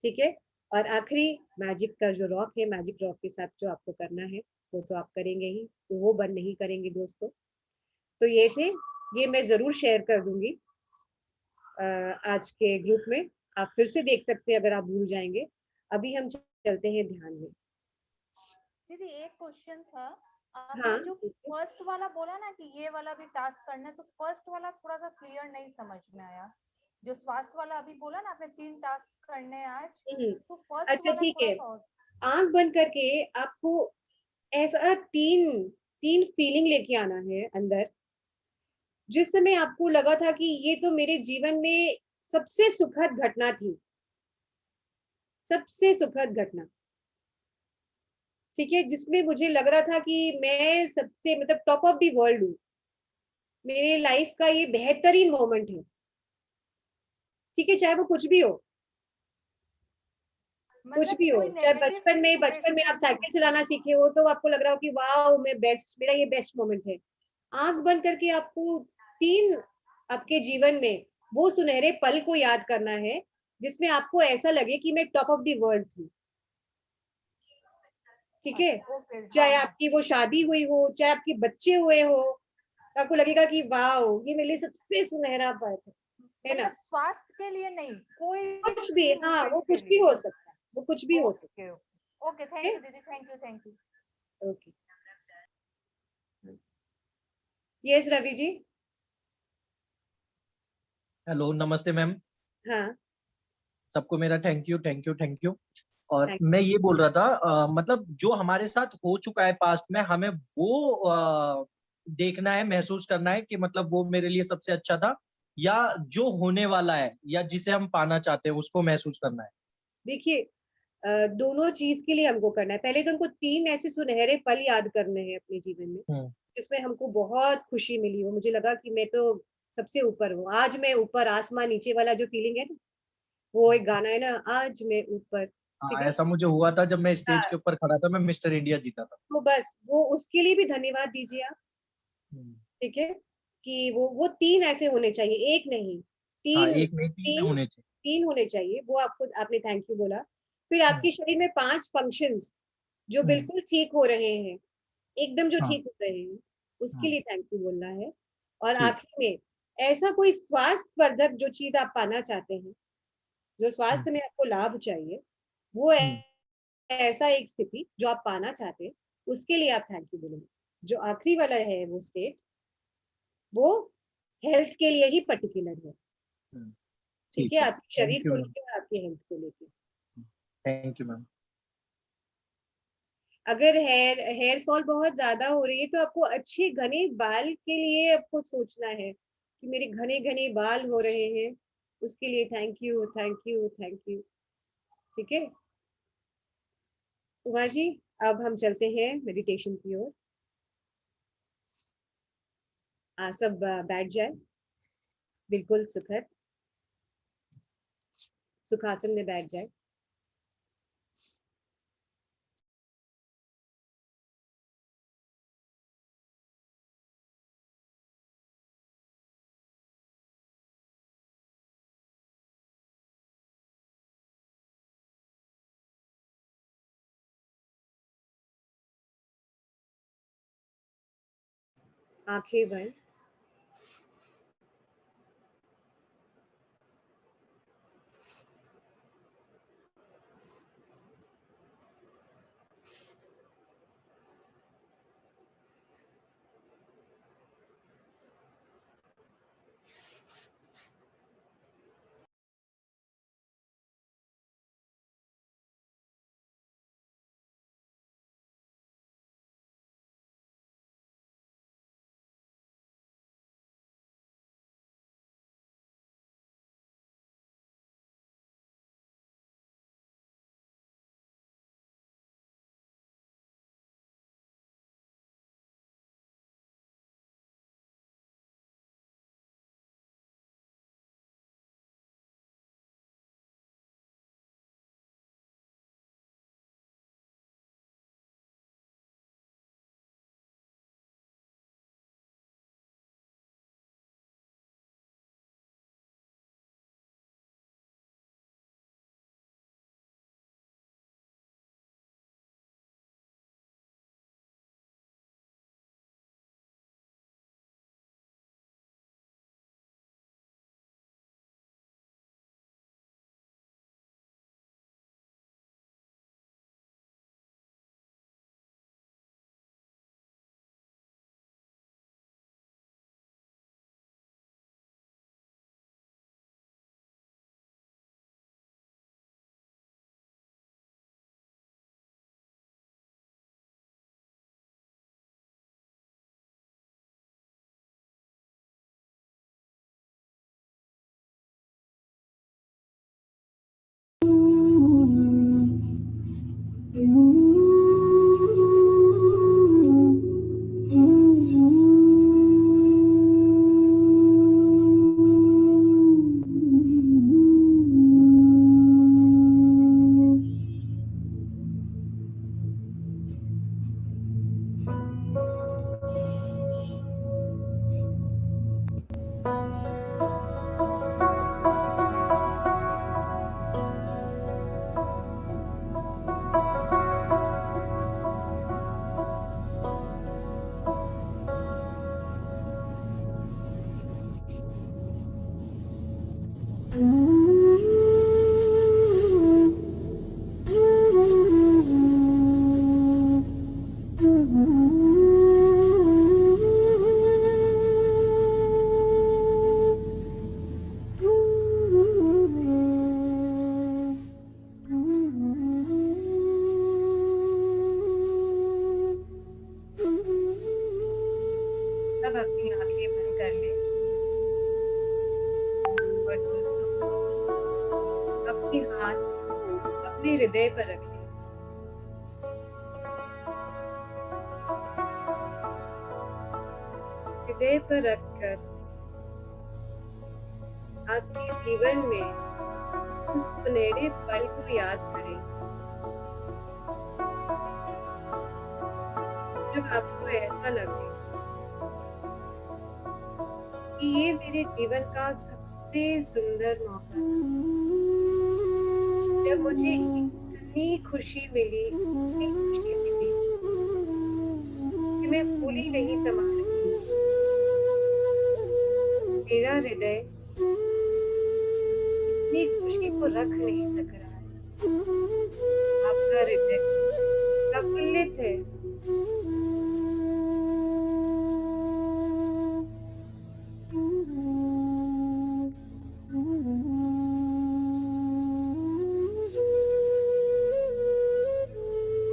ठीक है। और आखिरी, मैजिक का जो रॉक है, मैजिक रॉक के साथ जो आपको करना है वो तो आप करेंगे ही, तो वो बंद नहीं करेंगे दोस्तों। तो ये थे, ये मैं जरूर शेयर कर दूंगी। आज के ग्रुप में। आप फिर से देख सकते हैं अगर आप भूल जाएंगे। अभी हम चलते हैं ध्यान में। दीदी एक क्वेश्चन था, हाँ, आपने जो फर्स्ट वाला बोला ना कि ये वाला भी टास्क करना है, तो फर्स्ट वाला थोड़ा सा क्लियर नहीं समझ में आया। जो स्वास्थ्य वाला अभी बोला ना आपने 3 टास्क करने हैं आज, हम्म, तो फर्स्ट अच्छा वाला ठीक थोड़ा है। सा और। आंख बंद करके आपको ऐसा तीन तीन फीलिंग लेके आना है अंदर, जिस समय आपको लगा था कि ये तो मेरे जीवन में सबसे सुखद घटना थी, सबसे सुखद घटना, ठीक है, जिसमें मुझे लग रहा था कि मैं सबसे मतलब टॉप ऑफ द वर्ल्ड हूँ, मेरे लाइफ का ये बेहतरीन मोमेंट है, ठीक है, चाहे वो कुछ भी हो, कुछ मतलब भी हो, कोई चाहे नेगेटिव चीज बचपन में आप बेसिकली साइकिल चलाना सीखे हो तो आपको लग रहा हो कि वाह मैं बेस्ट, मेरा ये बेस्ट मोमेंट है। आंख बंद करके आपको तीन आपके जीवन में वो सुनहरे पल को याद करना है जिसमें आपको ऐसा लगे कि मैं टॉप ऑफ द वर्ल्ड थी, ठीक है, ओके। हाँ चाहे हाँ। आपकी वो शादी हुई हो, चाहे आपके बच्चे हुए हो, तो आपको लगेगा कि वाह ये मेरे लिए सबसे सुनहरा पल है ना। मतलब स्वास्थ्य के लिए नहीं, कोई भी कुछ भी, किसी हाँ वो मूवमेंट के कुछ भी लिए। हो सकता है, वो कुछ भी हो सकता ओके ओके, है। थैंक यू दीदी, thank you thank you. Okay, yes Ravi ji. Hello, नमस्ते मैम। हाँ, सबको मेरा thank you thank you thank you. और थैंक मैं ये बोल रहा था, मतलब जो हमारे साथ हो चुका है पास्ट में, हमें वो देखना है, महसूस करना है कि मतलब वो मेरे लिए सबसे अच्छा था, या जो होने वाला है या जिसे हम पाना चाहते हैं उसको महसूस करना है। देखिए, दोनों चीज के लिए हमको करना है। पहले तो हमको तीन ऐसे सुनहरे पल याद करने हैं अपने जीवन में हम्म। जिसमें हमको बहुत खुशी मिली हो, मुझे लगा कि मैं तो सबसे ऊपर हूँ, आज मैं ऊपर, आसमान नीचे वाला जो फीलिंग है ना, वो एक गाना है ना, आज मैं ऊपर, ठीक हाँ, है। ऐसा मुझे हुआ था जब मैं स्टेज हाँ, के ऊपर खड़ा था, मैं मिस्टर इंडिया जीता था। तो बस वो उसके लिए भी धन्यवाद दीजिए आप, हम्म। ठीक है, कि वो तीन ऐसे होने चाहिए, एक नहीं, हाँ, तीन, एक नहीं, तीन तीन, होने चाहिए। तीन होने चाहिए। वो आपको, आपने थैंक यू बोला। फिर हम्म। आपके शरीर में 5 फंक्शंस जो हम्म। बिल्कुल ठीक हो रहे हैं, एकदम जो हाँ। ठीक हो रहे हैं, उसके हाँ, लिए थैंक यू बोलना है। और ठीक। आखिर में ऐसा कोई स्वास्थ्यवर्धक जो चीज आप पाना चाहते हैं, जो हम्म। स्वास्थ्य में आपको लाभ चाहिए, वो हम्म। ऐसा एक स्थिति जो आप पाना चाहते हैं, उसके लिए आप थैंक यू बोलेंगे। जो आखिरी वाला है वो स्टेट, वो हेल्थ के लिए ही पर्टिकुलर है, हम्म, ठीक ठीक है, है, आपके थैंक शरीर यू को मैम। लेके और आपके हेल्थ को लेके। Thank you ma'am. अगर हेयर फॉल बहुत ज्यादा हो रही है तो आपको अच्छे घने बाल के लिए आपको सोचना है कि मेरे घने घने बाल हो रहे हैं, उसके लिए thank you thank you thank you, ठीक है। उमा जी, अब हम चलते हैं मेडिटेशन की ओर। सब बैठ जाए, बिल्कुल सुखद सुखासन में बैठ जाए। आंखें बंद। अब अपनी आंखें बंद कर ले और दोस्तों अपने हाथ अपने हृदय पर रखें। हृदय पर रखकर आपके जीवन में उन सुनहरे पल को याद करें जब आपको ऐसा लगे कि ये मेरे जीवन का सबसे सुंदर मौका था, जब मुझे इतनी खुशी मिली कि मैं भूल ही नहीं संभाल सकी। मेरा हृदय इतनी खुशी को रख नहीं सक रहा है। आपका हृदय प्रफुल्लित है।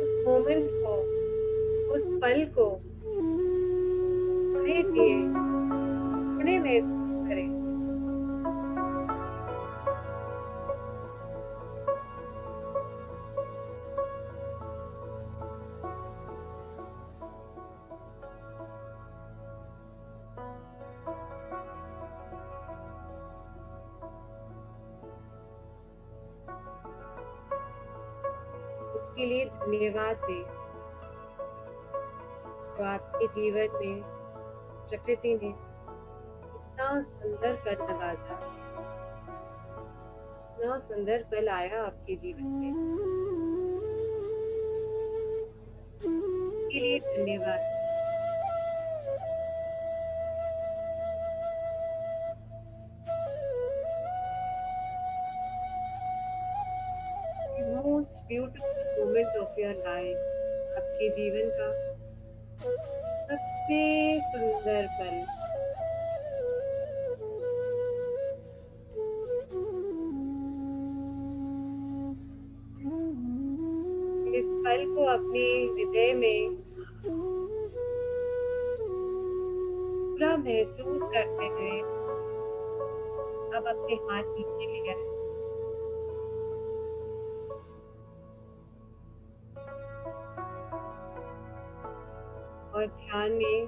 उस मोमेंट को, उस पल को उन्हें दिए, उन्हें महसूस करें। उसके लिए धन्यवाद दें तो आपके जीवन में प्रकृति ने इतना सुंदर पल नवाजा, इतना सुंदर पल आया आपके जीवन में। इसके लिए धन्यवाद। Most beautiful moment of your life, आपके जीवन का सबसे सुंदर पल। इस पल को अपने हृदय में पूरा महसूस करते हुए अब अपने हाथ नीचे ले आए। और ध्यान में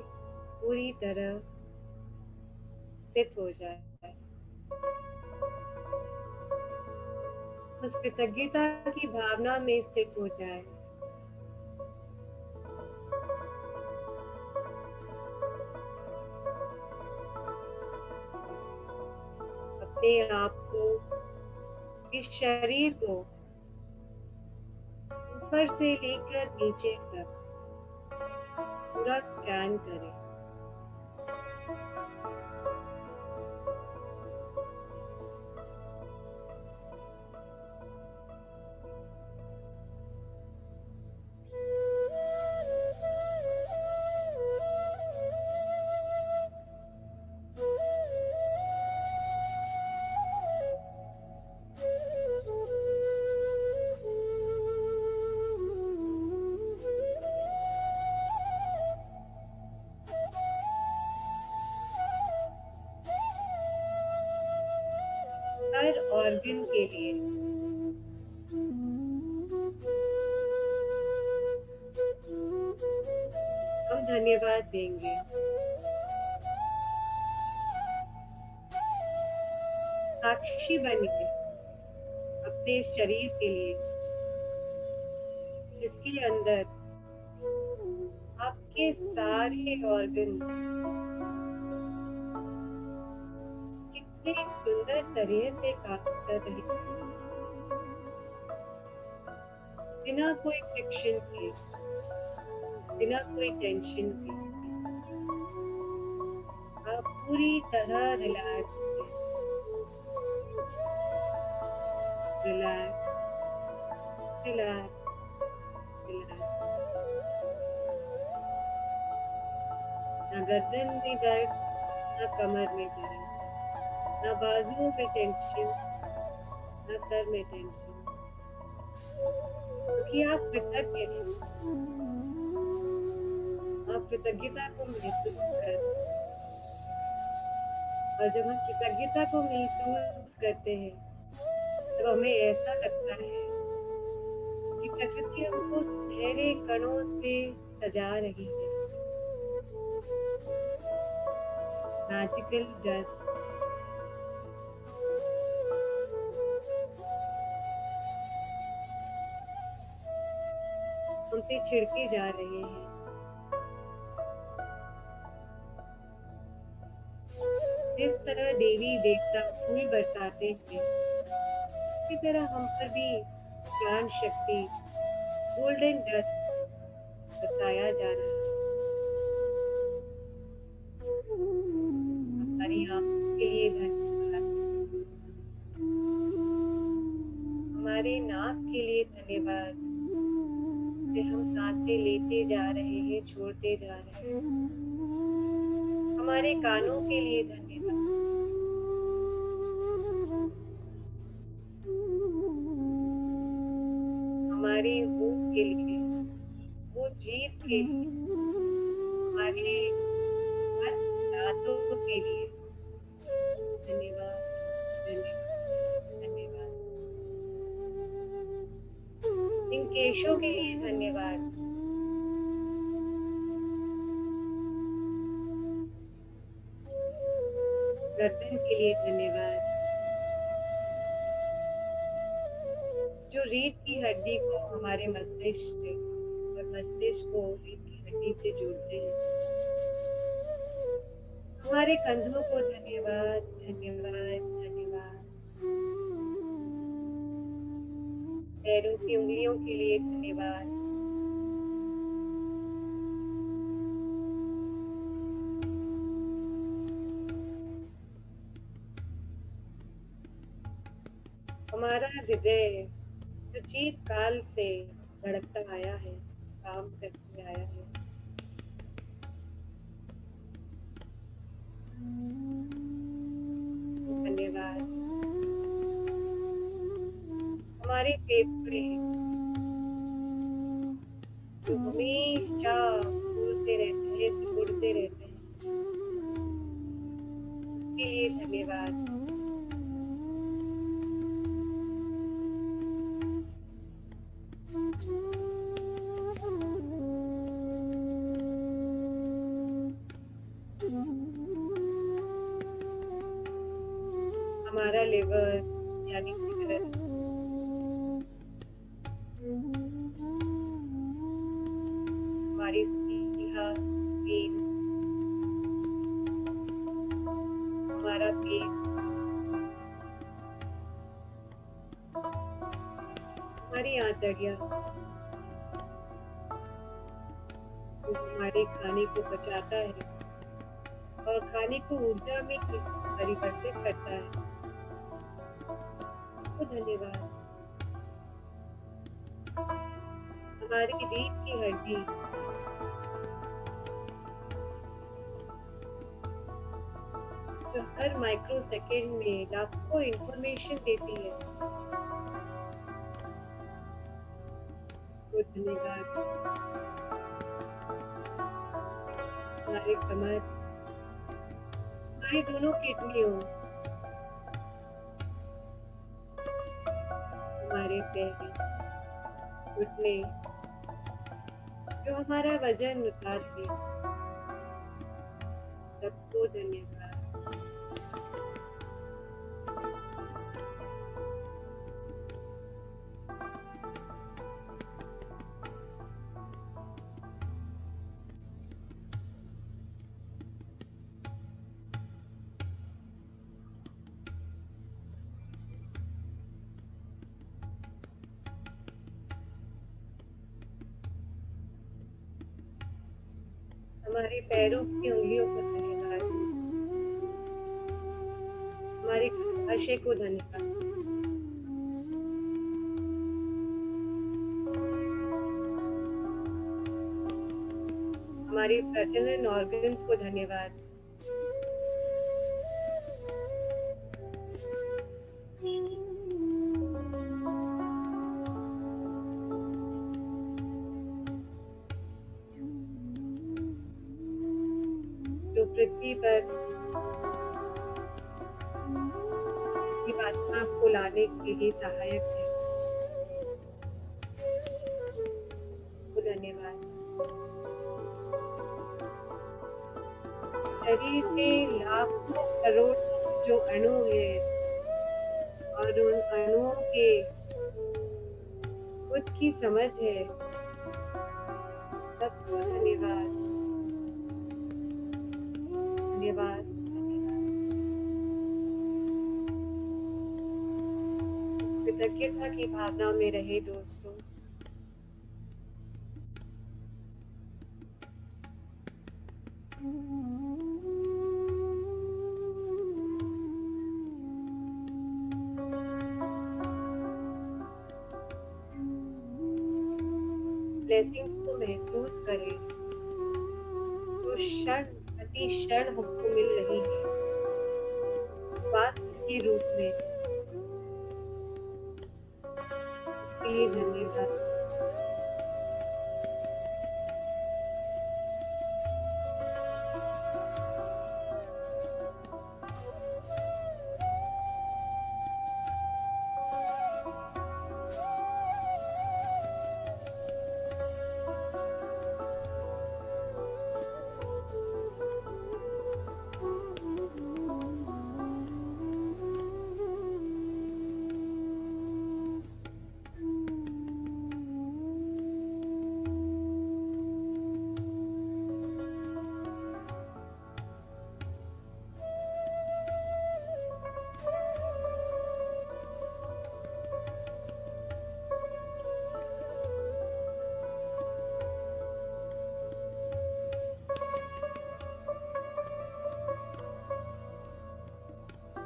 पूरी तरह स्थित हो जाए। उस कृतज्ञता की भावना में स्थित हो जाए। अपने आप को, इस शरीर को ऊपर से लेकर नीचे तक पूरा स्कैन करें। हर ऑर्गन के लिए हम धन्यवाद देंगे। साक्षी बनिए अपने शरीर के लिए, जिसके अंदर आपके सारे ऑर्गन कितने सुंदर तरह से काम कर रहे हैं, बिना कोई फ्रिक्शन के, बिना कोई टेंशन के। आप पूरी तरह रिलैक्स्ड हैं। Relax, relax, relax. ना गर्दन में दर्द, ना कमर में दर्द, ना बाजुओं में टेंशन, ना सर में टेंशन, क्योंकि आप कृतज्ञ हैं। आप कृतज्ञता को महसूस कर और जब हम कृतज्ञता को महसूस करते हैं तब हमें ऐसा लगता है कि प्रकृति हमको सुनहरे कणों से सजा रही है। मैजिकल डस्ट हम पे छिड़के जा रहे हैं। जिस तरह देवी देवता फूल बरसाते हैं, उसी तरह हम पर भी ज्ञान शक्ति गोल्डन डस्ट बरसाया जा रहा है। हमारी आंखों के लिए धन्यवाद, हमारे नाक के लिए धन्यवाद कि हम सांसें लेते जा रहे हैं, छोड़ते जा रहे हैं। हमारे कानों के लिए धन्यवाद, हमारी मुंह के लिए, वो जीभ के लिए, हमारे मस्त दांतों के लिए धन्यवाद, धन्यवाद, धन्यवाद। इन केशों के लिए धन्यवाद, गर्दन के लिए धन्यवाद, जो रीढ़ की हड्डी को हमारे मस्तिष्क से और मस्तिष्क को रीढ़ की हड्डी से जोड़ते हैं। हमारे कंधों को धन्यवाद, धन्यवाद, धन्यवाद। पैरों की उंगलियों के लिए धन्यवाद, हमारा हृदय जो चिरकाल से धड़कता आया है, काम करते आया है। धन्यवाद। हमारे फेफड़े जो हमेशा फूलते रहते हैं, सिकुड़ते रहते हैं, उसके लिए धन्यवाद। हमारा लिवर यानी कि लिवर, हमारी स्पीहा स्पेन, हमारा पेट, हमारी आंतड़ियाँ जो हमारे खाने को पचाता है और खाने को ऊर्जा में परिवर्तित करता है, तो धन्यवाद। हमारी रीढ़ की हड्डी जो हर माइक्रो सेकेंड में लाखों इंफॉर्मेशन देती है, उसको धन्यवाद। हमारे कमर, हमारी दोनों किडनियों, हमारे पैर, घुटने जो हमारा वजन उठाते हैं, सबको धन्यवाद। हमारे पैरों की उंगलियों को धन्यवाद, हमारे गर्भाशय को धन्यवाद, हमारे प्रजनन ऑर्गन्स को धन्यवाद, जो पृथ्वी पर शिव आत्मा आपको लाने के लिए सहायक है। उसको धन्यवाद। शरीर में लाखों करोड़ों जो अणु है और उन अणुओं के खुद की समझ है, सबको धन्यवाद, धन्यवाद, धन्यवाद। कृतज्ञता की भावना में रहे दोस्तों। ब्लेसिंग्स को महसूस करें जो क्षण प्रति क्षण हमको मिल रही है स्वास्थ्य के रूप में। इसके लिए धन्यवाद।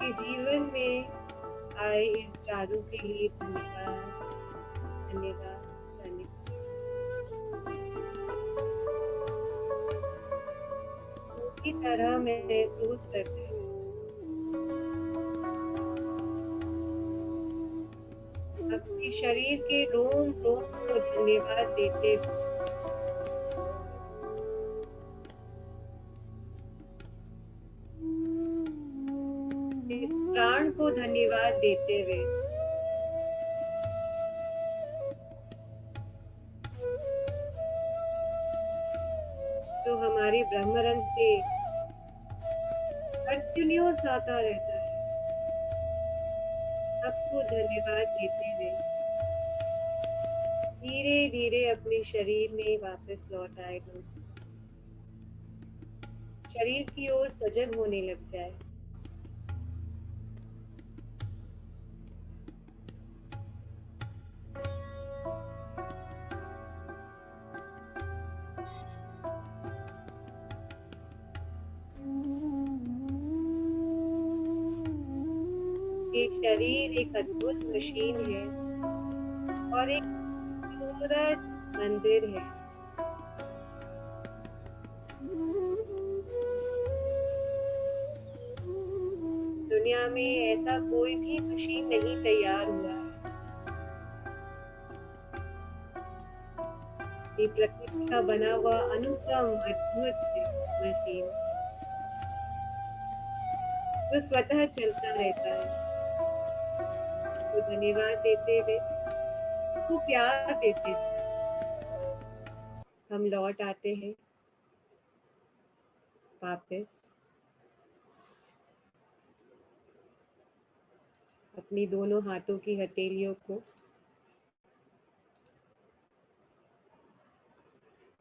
के जीवन में आए इस जादू के लिए धन्यवाद, धन्यवाद, धन्यवाद। की तरह महसूस करते हैं। अपने शरीर के रोम रोम को धन्यवाद देते हुए इस प्राण को धन्यवाद देते हुए जो हमारे ब्रह्मरंग से कंटिन्यूस आता रहता है, सबको धन्यवाद देते हुए धीरे धीरे अपने शरीर में वापस लौट आए दोस्तों। शरीर की ओर सजग होने लग जाए। ये शरीर एक अद्भुत मशीन है और एक खूबसूरत मंदिर है। दुनिया में ऐसा कोई भी मशीन नहीं तैयार हुआ है। ये प्रकृति का बना हुआ अनुपम अद्भुत मशीन जो स्वतः चलता रहता है। तो धन्यवाद देते हुए, उसको प्यार देते हुए हम लौट आते हैं वापस अपनी दोनों हाथों की हथेलियों को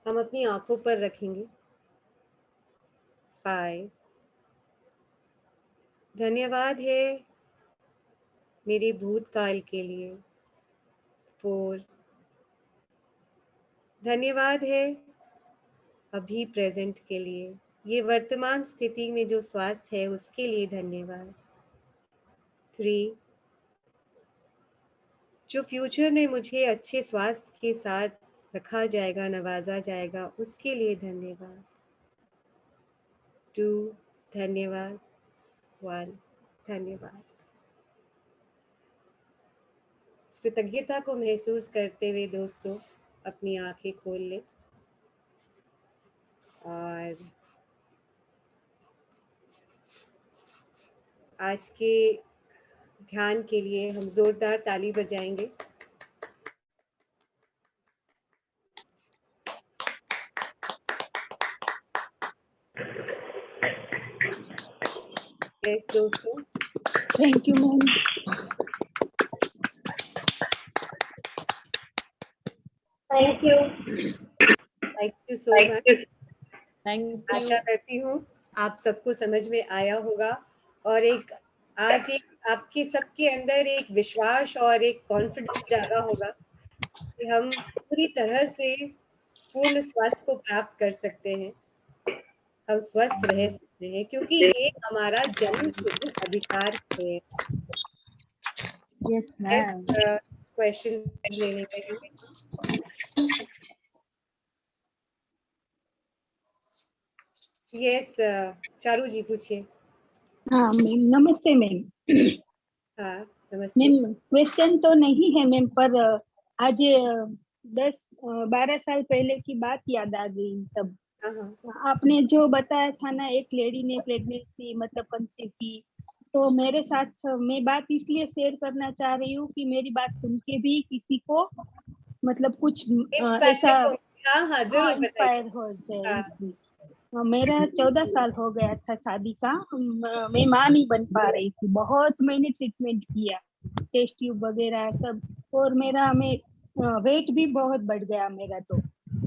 हम अपनी आंखों पर रखेंगे। 5 धन्यवाद है मेरे भूतकाल के लिए। 4 धन्यवाद है अभी प्रेजेंट के लिए, ये वर्तमान स्थिति में जो स्वास्थ्य है उसके लिए धन्यवाद। 3 जो फ्यूचर में मुझे अच्छे स्वास्थ्य के साथ रखा जाएगा, नवाजा जाएगा, उसके लिए धन्यवाद। 2 धन्यवाद। 1 धन्यवाद। कृतज्ञता को महसूस करते हुए दोस्तों अपनी आंखें खोल लें और आज के ध्यान के लिए हम जोरदार ताली बजाएंगे। यस दोस्तों, thank you ma'am. Thank you. Thank you so much. Thank Asha you. करती हूँ आप सबको समझ में आया होगा और आज एक आपके सबके अंदर एक विश्वास और एक कॉन्फिडेंस जागा होगा कि हम पूरी तरह से पूर्ण स्वास्थ्य को प्राप्त कर सकते हैं, हम स्वस्थ रह सकते हैं, क्योंकि ये हमारा जन्मसिद्ध अधिकार है। Yes ma'am. क्वेश्चंस ले लेंगे। यस चारू जी पूछिए। हाँ मैम, नमस्ते मैम। हाँ नमस्ते। मैम क्वेश्चन तो नहीं है मैम, पर आज 10-12 साल पहले की बात याद आ गई सब। हाँ हाँ आपने जो बताया था ना, एक लेडी ने प्रेगनेंसी मतलब कंसीव की, तो मेरे साथ मैं बात इसलिए शेयर करना चाह रही हूँ कि मेरी बात सुन के भी किसी को मतलब कुछ ऐसा हाँ हाँ जरूर बताइए। इंस्पायर हो जाए हाँ। इसलिए। मेरा 14 साल हो गया था शादी का। मैं माँ नहीं बन पा रही थी, बहुत मैंने ट्रीटमेंट किया, टेस्ट ट्यूब वगैरह सब, और मैं वेट भी बहुत बढ़ गया मेरा। तो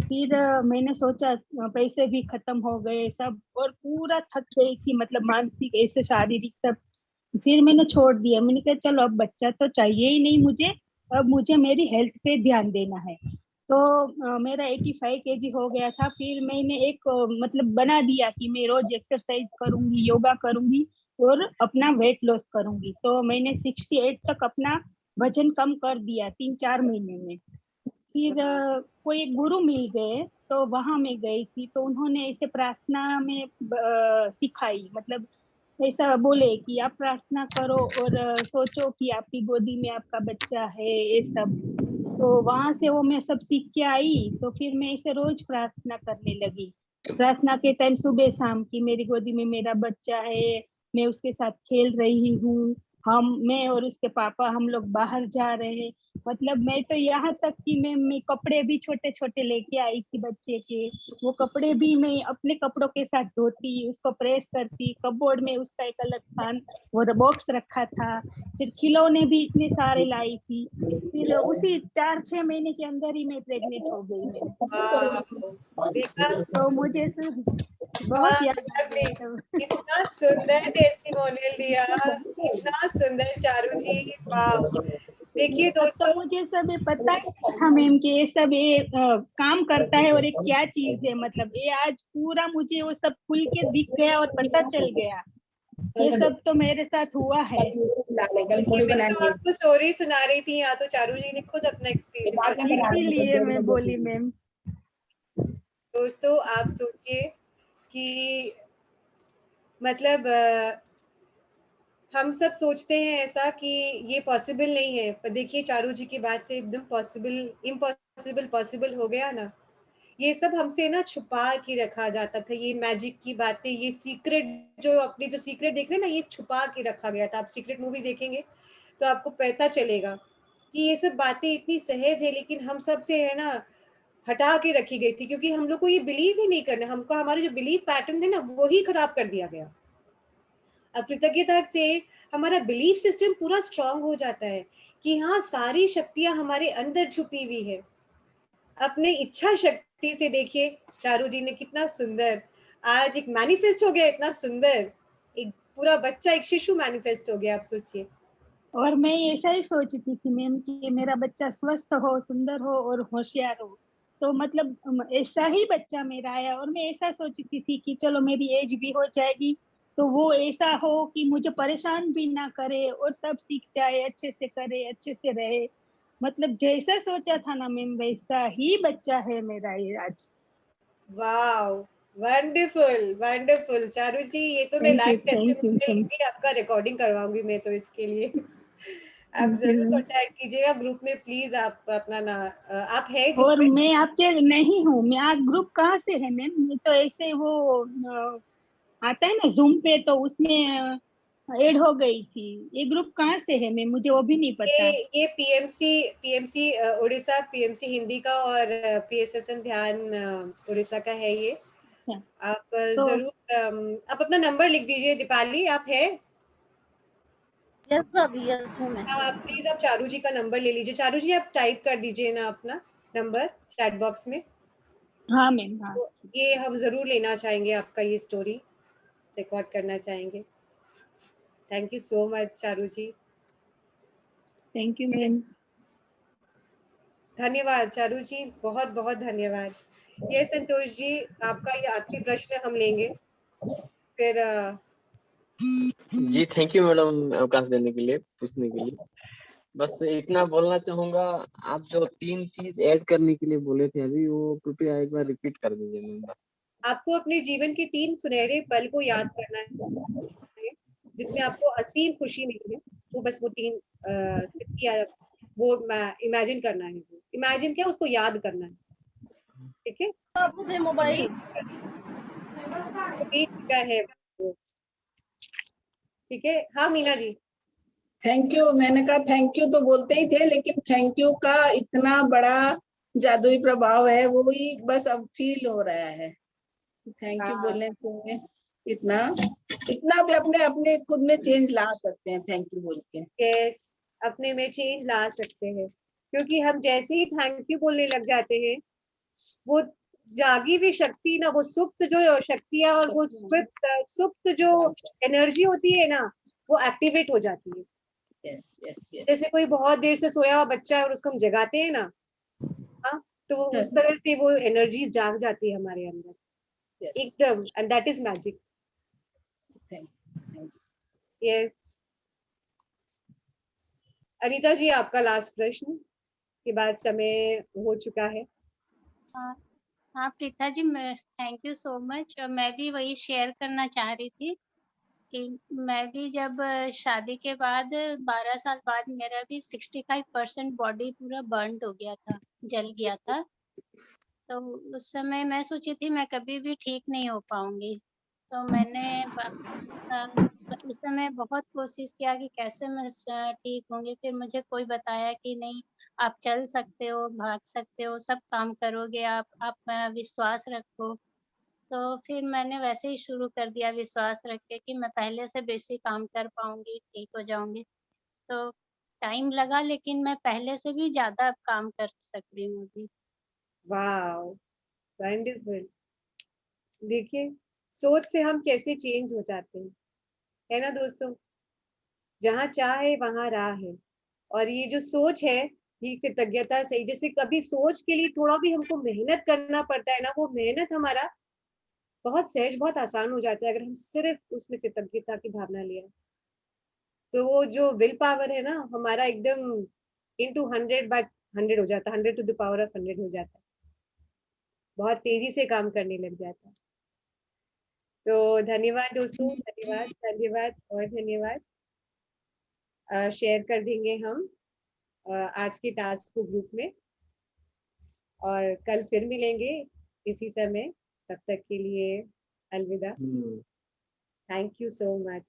फिर मैंने सोचा, पैसे भी खत्म हो गए सब, और पूरा थक गई थी, मतलब मानसिक ऐसे शारीरिक सब। फिर मैंने छोड़ दिया, मैंने कहा चलो अब बच्चा तो चाहिए ही नहीं मुझे, अब मुझे मेरी हेल्थ पे ध्यान देना है। तो मेरा 85 केजी हो गया था। फिर मैंने एक मतलब बना दिया कि मैं रोज एक्सरसाइज करूंगी, योगा करूंगी और अपना वेट लॉस करूंगी। तो मैंने 68 तक अपना वजन कम कर दिया 3-4 महीने में। फिर कोई एक गुरु मिल गए, तो वहां मैं गई थी, तो उन्होंने ऐसे प्रार्थना में सिखाई, मतलब ऐसा बोले कि आप प्रार्थना करो और सोचो कि आपकी गोदी में आपका बच्चा है, ये सब। तो वहां से वो मैं सब सीख के आई। तो फिर मैं इसे रोज प्रार्थना करने लगी, प्रार्थना के टाइम सुबह शाम की मेरी गोदी में मेरा बच्चा है, मैं उसके साथ खेल रही हूँ, मैं और उसके पापा हम लोग बाहर जा रहे हैं। मतलब मैं तो यहाँ तक कि मैं कपड़े भी छोटे छोटे लेके आई थी बच्चे के, वो कपड़े भी मैं अपने कपड़ों के साथ धोती, उसको प्रेस करती, कपबोर्ड में उसका एक अलग खान वो बॉक्स रखा था। फिर खिलौने भी इतने सारे लाई थी। फिर उसी 4-6 महीने के अंदर ही मैं प्रेग्नेंट हो गई मैम। वाह, देखा। तो मुझे बहुत वाह, याद आ lovely। गया सब। इतना सुंदर टेस्टिमोनियल दिया, इतना सुंदर चारू जी। वाह, देखिए तब तो दोस्तों, मुझे सब ये पता ही नहीं था मैम कि ये सब काम करता है और ये क्या चीज है। मतलब ये आज पूरा मुझे वो सब खुल के दिख गया और पता चल गया, ये सब तो मेरे साथ हुआ है। मैं तो आपको स्टोरी सुना रही थी, यहाँ तो चारू जी ने खुद अपना एक्सपीरियंस बताया। इसीलिए मैं बोली मैम। दोस्तों आप सोचिए कि मतलब हम सब सोचते हैं ऐसा कि ये पॉसिबल नहीं है, पर देखिए चारू जी की बात से एकदम पॉसिबल, इम्पॉसिबल पॉसिबल हो गया ना। ये सब हमसे ना छुपा के रखा जाता था, ये मैजिक की बातें, ये सीक्रेट जो अपने जो सीक्रेट देख रहे हैं ना, ये छुपा के रखा गया था। आप सीक्रेट मूवी देखेंगे तो आपको पता चलेगा कि ये सब बातें इतनी सहज है, लेकिन हम सब से है ना हटा के रखी गई थी, क्योंकि हम लोग को ये बिलीव ही नहीं करना, हमको हमारे जो बिलीव पैटर्न थे ना वो ही खराब कर दिया गया। अब कृतज्ञता से हमारा बिलीफ सिस्टम पूरा स्ट्रांग हो जाता है कि हाँ सारी शक्तियां हमारे अंदर छुपी हुई है। अपने इच्छा शक्ति से देखिए चारू जी ने कितना सुंदर आज एक मैनिफेस्ट हो गया, इतना सुंदर एक पूरा बच्चा, एक शिशु मैनिफेस्ट हो गया। आप सोचिए। और मैं ऐसा ही सोचती थी मैम कि मेरा बच्चा स्वस्थ हो, सुंदर हो और होशियार हो। तो मतलब ऐसा ही बच्चा मेरा आया, और मैं ऐसा सोचती थी कि चलो मेरी एज भी हो जाएगी तो वो ऐसा हो कि मुझे परेशान भी ना करे और सब सीख जाए, अच्छे से करे, अच्छे से रहे। मतलब जैसा सोचा था ना मैम, वैसा ही बच्चा है मेरा ये आज। वाओ, वंडरफुल वंडरफुल चारू जी, ये तो मैं लाइव थैंक यू टेस्टिमोनियल भी आपका रिकॉर्डिंग करवाऊंगी मैं तो इसके लिए। आप थैंक जरूर यू। कांटेक्ट कीजिएगा ग्रुप में प्लीज। आप अपना ना आप है ग्रुप और में? मैं आपके नहीं हूँ, मैं आप ग्रुप कहाँ से है मैम? मैं तो ऐसे वो आता है ना जूम पे, तो उसमें ऐड हो गई थी। ये ग्रुप कहाँ से है मैं, मुझे वो भी नहीं पता। ये पीएमसी उड़ीसा, पीएमसी हिंदी का और पीएसएसएम ध्यान उड़ीसा का है ये। अच्छा, आप तो जरूर आप अपना नंबर लिख दीजिए। दीपाली आप है? यस भाभी, यस हूँ मैं। हाँ, प्लीज आप चारू जी का नंबर ले लीजिए। चारू जी आप टाइप कर दीजिए ना अपना नंबर चैट बॉक्स में। हाँ मैम, हाँ। तो ये हम जरूर लेना चाहेंगे, आपका ये स्टोरी रिकॉर्ड करना चाहेंगे। Thank you so much Charu ji. Thank you ma'am. धन्यवाद चारू जी, बहुत बहुत धन्यवाद। ये संतोष जी, आपका ये आखिरी प्रश्न हम लेंगे, फिर जी थैंक यू मैडम अवकाश देने के लिए, पूछने के लिए। बस इतना बोलना चाहूंगा, आप जो 3 चीज ऐड करने के लिए बोले थे अभी, वो कृपया एक बार रिपीट कर दीजिए मैम। आपको अपने जीवन के 3 सुनहरे पल को याद करना है, जिसमें आपको असीम खुशी मिली है। वो बस वो 3 वो इमेजिन करना है। इमेजिन क्या, उसको याद करना है। ठीक है, आप मुझे मोबाइल तो बीत चुका है वो। ठीक है, हाँ मीना जी। थैंक यू, मैंने कहा थैंक यू तो बोलते ही थे, लेकिन थैंक यू का इतना बड़ा जादुई प्रभाव है, वो ही बस अब फील हो रहा है। थैंक यू हाँ, बोलने से इतना इतना भी अपने अपने खुद में चेंज ला सकते हैं थैंक यू बोल के। यस, अपने में चेंज ला सकते हैं, क्योंकि हम जैसे ही थैंक यू बोलने लग जाते हैं, वो जागी हुई शक्ति ना, वो सुप्त जो शक्ति है और वो सुप्त जो एनर्जी होती है ना, वो एक्टिवेट हो जाती है। Yes yes yes. जैसे कोई बहुत देर से सोया हुआ बच्चा है और उसको हम जगाते हैं ना, हाँ, तो उस तरह से वो एनर्जी जाग जाती है हमारे अंदर एकदम, and that is magic. Yes, Anita ji आपका लास्ट प्रश्न, इसके बाद समय हो चुका है। हाँ हाँ प्रीता जी, मैं थैंक यू सो मच। और मैं भी वही शेयर करना चाह रही थी कि मैं भी जब शादी के बाद 12 साल बाद मेरा भी 65% बॉडी पूरा बर्न्ड हो गया था, जल गया था। तो उस समय मैं सोची थी मैं कभी भी ठीक नहीं हो पाऊंगी। तो मैंने उस समय बहुत कोशिश किया कि कैसे मैं ठीक होंगी। फिर मुझे कोई बताया कि नहीं, आप चल सकते हो, भाग सकते हो, सब काम करोगे आप विश्वास रखो। तो फिर मैंने वैसे ही शुरू कर दिया विश्वास रख के कि मैं पहले से बेसी काम कर पाऊंगी, ठीक हो जाऊंगी। तो टाइम लगा, लेकिन मैं पहले से भी ज्यादा अब काम कर सक रही हूँ अभी। Wow, wonderful. देखिए, सोच से हम कैसे चेंज हो जाते हैं, है ना दोस्तों? जहाँ चाह है वहाँ राह है। और ये जो सोच है, ये कृतज्ञता से, जैसे कभी सोच के लिए थोड़ा भी हमको मेहनत करना पड़ता है ना, वो मेहनत हमारा बहुत सहज, बहुत आसान हो जाता है अगर हम सिर्फ उसमें कृतज्ञता की भावना लिया। तो वो जो विल पावर है ना हमारा, एकदम इंटू 100/100 हो जाता है, 100 to the power of 100 हो जाता है, बहुत तेजी से काम करने लग जाता है। तो धन्यवाद दोस्तों, धन्यवाद धन्यवाद और धन्यवाद। शेयर कर देंगे हम आज के टास्क को ग्रुप में, और कल फिर मिलेंगे इसी समय। तब तक के लिए अलविदा। Thank you so much.